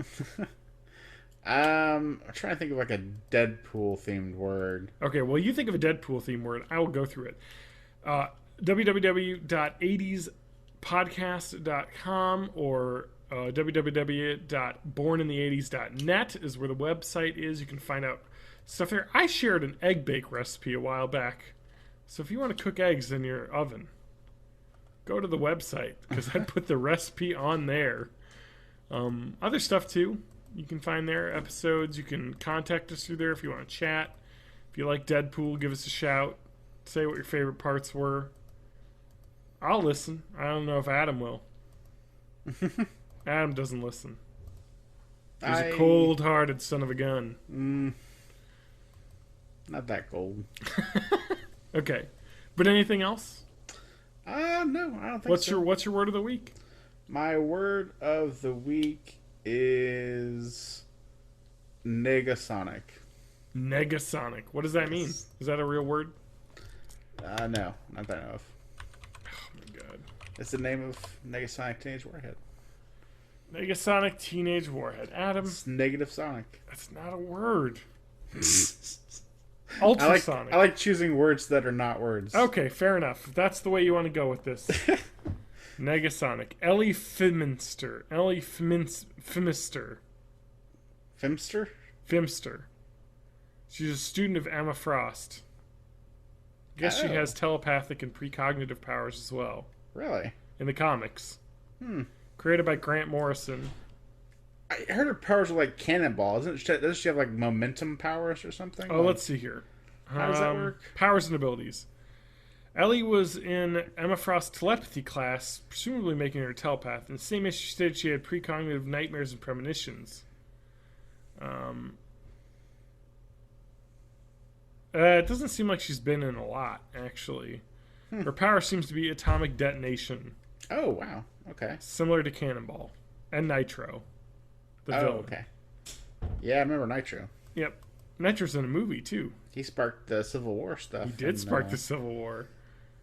I'm trying to think of like a Deadpool themed word. Okay, well, you think of a Deadpool theme word. I will go through it. www.EIghties.podcast.com or www.bornintheeighties.net is where the website is. You can find out stuff there. I shared an egg bake recipe a while back. So if you want to cook eggs in your oven, go to the website because I put the recipe on there. Other stuff too. You can find there episodes. You can contact us through there if you want to chat. If you like Deadpool, give us a shout. Say what your favorite parts were. I'll listen. I don't know if Adam will. Adam doesn't listen. He's a cold-hearted son of a gun. Not that cold. Okay. But anything else? No, I don't think so. What's your word of the week? My word of the week is Negasonic. Negasonic. What does that mean? Is that a real word? No, not that I know of. Oh my god. It's the name of Negasonic Teenage Warhead. Negasonic Teenage Warhead. Adam. It's Negative Sonic. That's not a word. Ultrasonic. I like choosing words that are not words. Okay, fair enough. If that's the way you want to go with this. Negasonic. Ellie Fimster. Fimster. Fimster? Fimster. She's a student of Emma Frost. Guess she has telepathic and precognitive powers as well. Really? In the comics. Created by Grant Morrison. I heard her powers are like cannonball. Doesn't she have like momentum powers or something? Oh, let's see here. How does that work? Powers and abilities. Ellie was in Emma Frost's telepathy class, presumably making her a telepath. In the same issue, she stated she had precognitive nightmares and premonitions. It doesn't seem like she's been in a lot, actually. Her power seems to be atomic detonation. Oh, wow. Okay. Similar to Cannonball. And Nitro. The villain. Okay. Yeah, I remember Nitro. Yep. Nitro's in a movie, too. He sparked the Civil War stuff. He did spark the Civil War.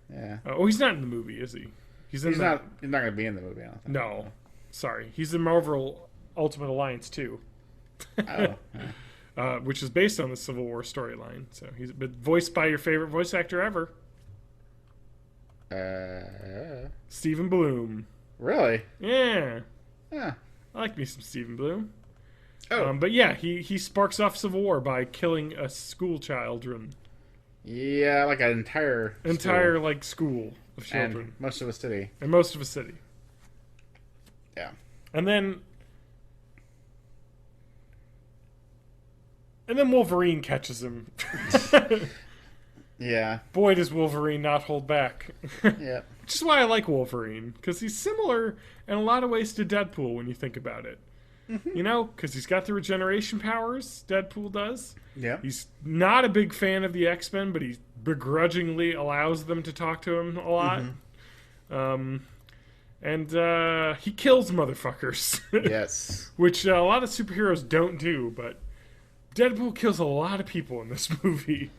Yeah. Oh, he's not in the movie, is he? He's not going to be in the movie, I don't think. No. Sorry. He's in Marvel Ultimate Alliance, too. Oh. Yeah. Which is based on the Civil War storyline. So he's been voiced by your favorite voice actor ever. Stephen Bloom. Really? Yeah. Yeah. I like me some Stephen Bloom. Oh. But yeah, he sparks off Civil War by killing a school children. Yeah, like an entire school of children. And most of a city. And most of a city. Yeah. And then Wolverine catches him. Yeah. Boy, does Wolverine not hold back. Yeah. Which is why I like Wolverine, because he's similar in a lot of ways to Deadpool when you think about it. Mm-hmm. You know, because he's got the regeneration powers, Deadpool does. Yeah. He's not a big fan of the X-Men, but he begrudgingly allows them to talk to him a lot. Mm-hmm. And he kills motherfuckers. Yes. Which a lot of superheroes don't do, but Deadpool kills a lot of people in this movie.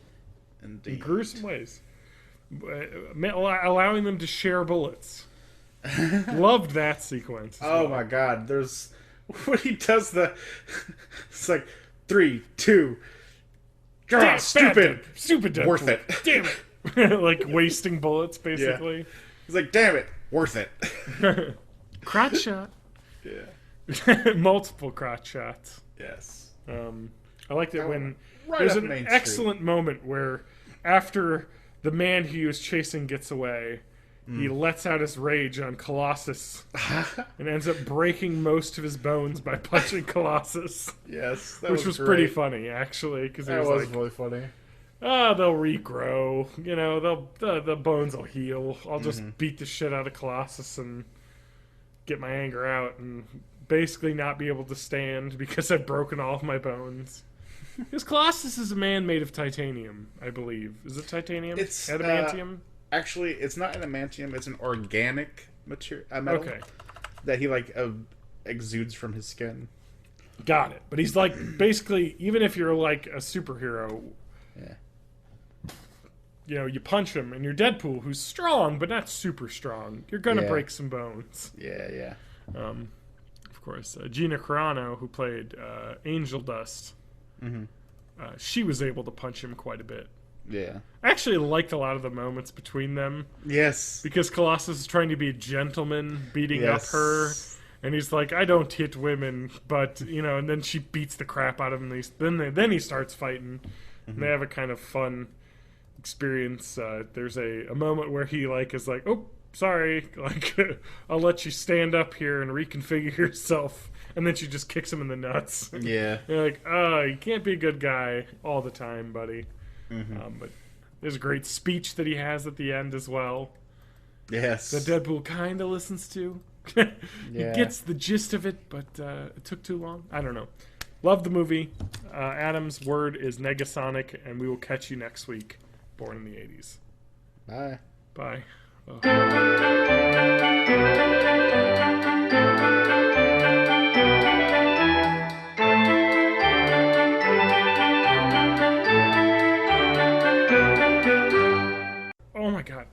Indeed. In gruesome ways. Allowing them to share bullets. Loved that sequence. Oh my god, there's... When he does it's like, 3, 2... Damn, stupid! Stupid Deadpool. Worth it. Damn it! Like wasting bullets, basically. Yeah. He's like, damn it! Worth it. Crotch shot. Yeah. Multiple crotch shots. Yes. I liked it when... Right there's up an Main excellent moment where after the man he was chasing gets away, he lets out his rage on Colossus and ends up breaking most of his bones by punching Colossus. Yes, which was pretty funny, actually, because it was really funny. Oh, they'll regrow. You know, the bones will heal. I'll just beat the shit out of Colossus and get my anger out and basically not be able to stand because I've broken all of my bones. Because Colossus is a man made of titanium, I believe. Is it titanium? It's adamantium? Actually, it's not adamantium. It's an organic metal that he exudes from his skin. Got it. But he's basically, even if you're like a superhero, you know, you punch him and you're Deadpool, who's strong but not super strong. You're gonna break some bones. Yeah. Of of course. Gina Carano, who played Angel Dust, she was able to punch him quite a bit. Yeah. I actually liked a lot of the moments between them. Yes. Because Colossus is trying to be a gentleman, beating up her. And he's like, I don't hit women, but, and then she beats the crap out of him. Then he starts fighting. And they have a kind of fun experience. There's a moment where he, is like, oh, sorry, I'll let you stand up here and reconfigure yourself. And then she just kicks him in the nuts. Yeah. You're like, oh, you can't be a good guy all the time, buddy. But there's a great speech that he has at the end as well. Yes. That Deadpool kind of listens to. He gets the gist of it, but it took too long. I don't know. Love the movie. Adam's word is Negasonic, and we will catch you next week. Born in the 80s. Bye. Bye. Oh my god.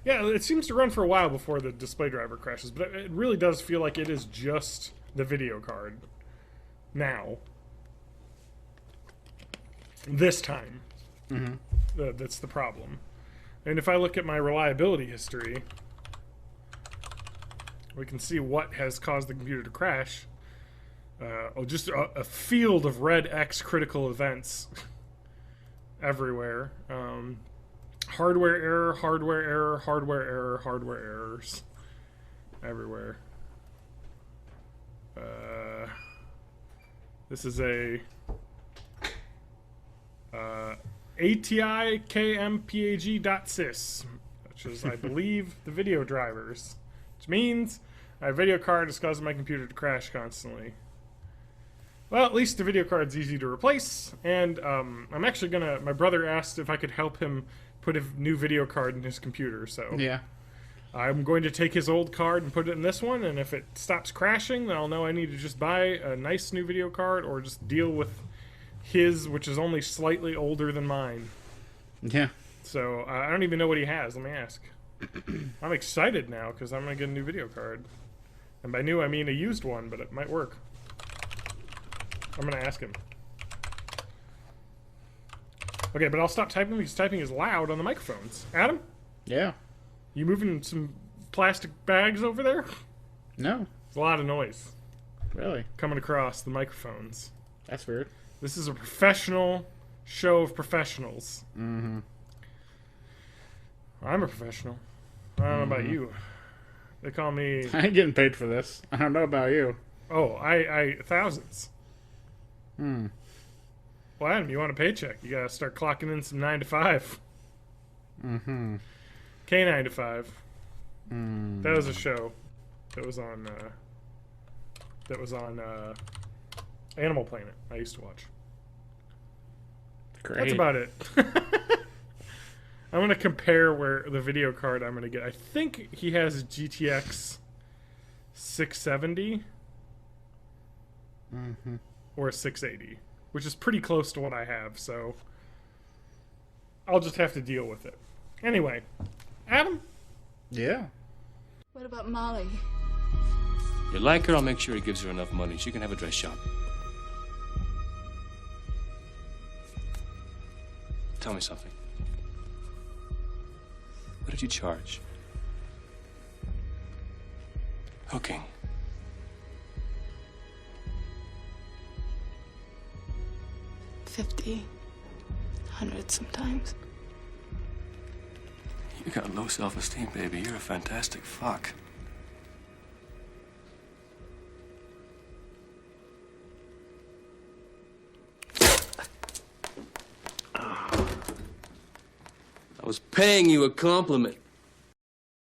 Yeah, it seems to run for a while before the display driver crashes, but it really does feel like it is just the video card now. This time. That's the problem. And if I look at my reliability history, we can see what has caused the computer to crash. Just a field of red X critical events everywhere. Hardware error, hardware error, hardware error, hardware errors everywhere. This is a ATI-KMPAG.sys, which is, I believe, the video drivers, which means my video card is causing my computer to crash constantly. Well, at least the video card's easy to replace, and I'm actually gonna. My brother asked if I could help him put a new video card in his computer, so yeah, I'm going to take his old card and put it in this one, and if it stops crashing, then I'll know I need to just buy a nice new video card or just deal with his, which is only slightly older than mine. Yeah. So I don't even know what he has. Let me ask. I'm excited now because I'm going to get a new video card. And by new, I mean a used one, but it might work. I'm going to ask him. Okay, but I'll stop typing because typing is loud on the microphones. Adam? Yeah. You moving some plastic bags over there? No. There's a lot of noise. Really? Coming across the microphones. That's weird. This is a professional show of professionals. I'm a professional. I don't know about you. They call me... I ain't getting paid for this. I don't know about you. Oh, I thousands. Well, Adam, you want a paycheck? You gotta start clocking in some 9 to 5. K9 to 5. That was a show that was on Animal Planet. I used to watch. Great. That's about it. I'm gonna compare where the video card I'm gonna get. I think he has a GTX 670 or a 680, which is pretty close to what I have. So I'll just have to deal with it. Anyway, Adam. Yeah. What about Molly? You like her, I'll make sure he gives her enough money. She can have a dress shop. Tell me something. What did you charge? Hooking. $50, $100 sometimes. You got low self-esteem, baby. You're a fantastic fuck. I was paying you a compliment.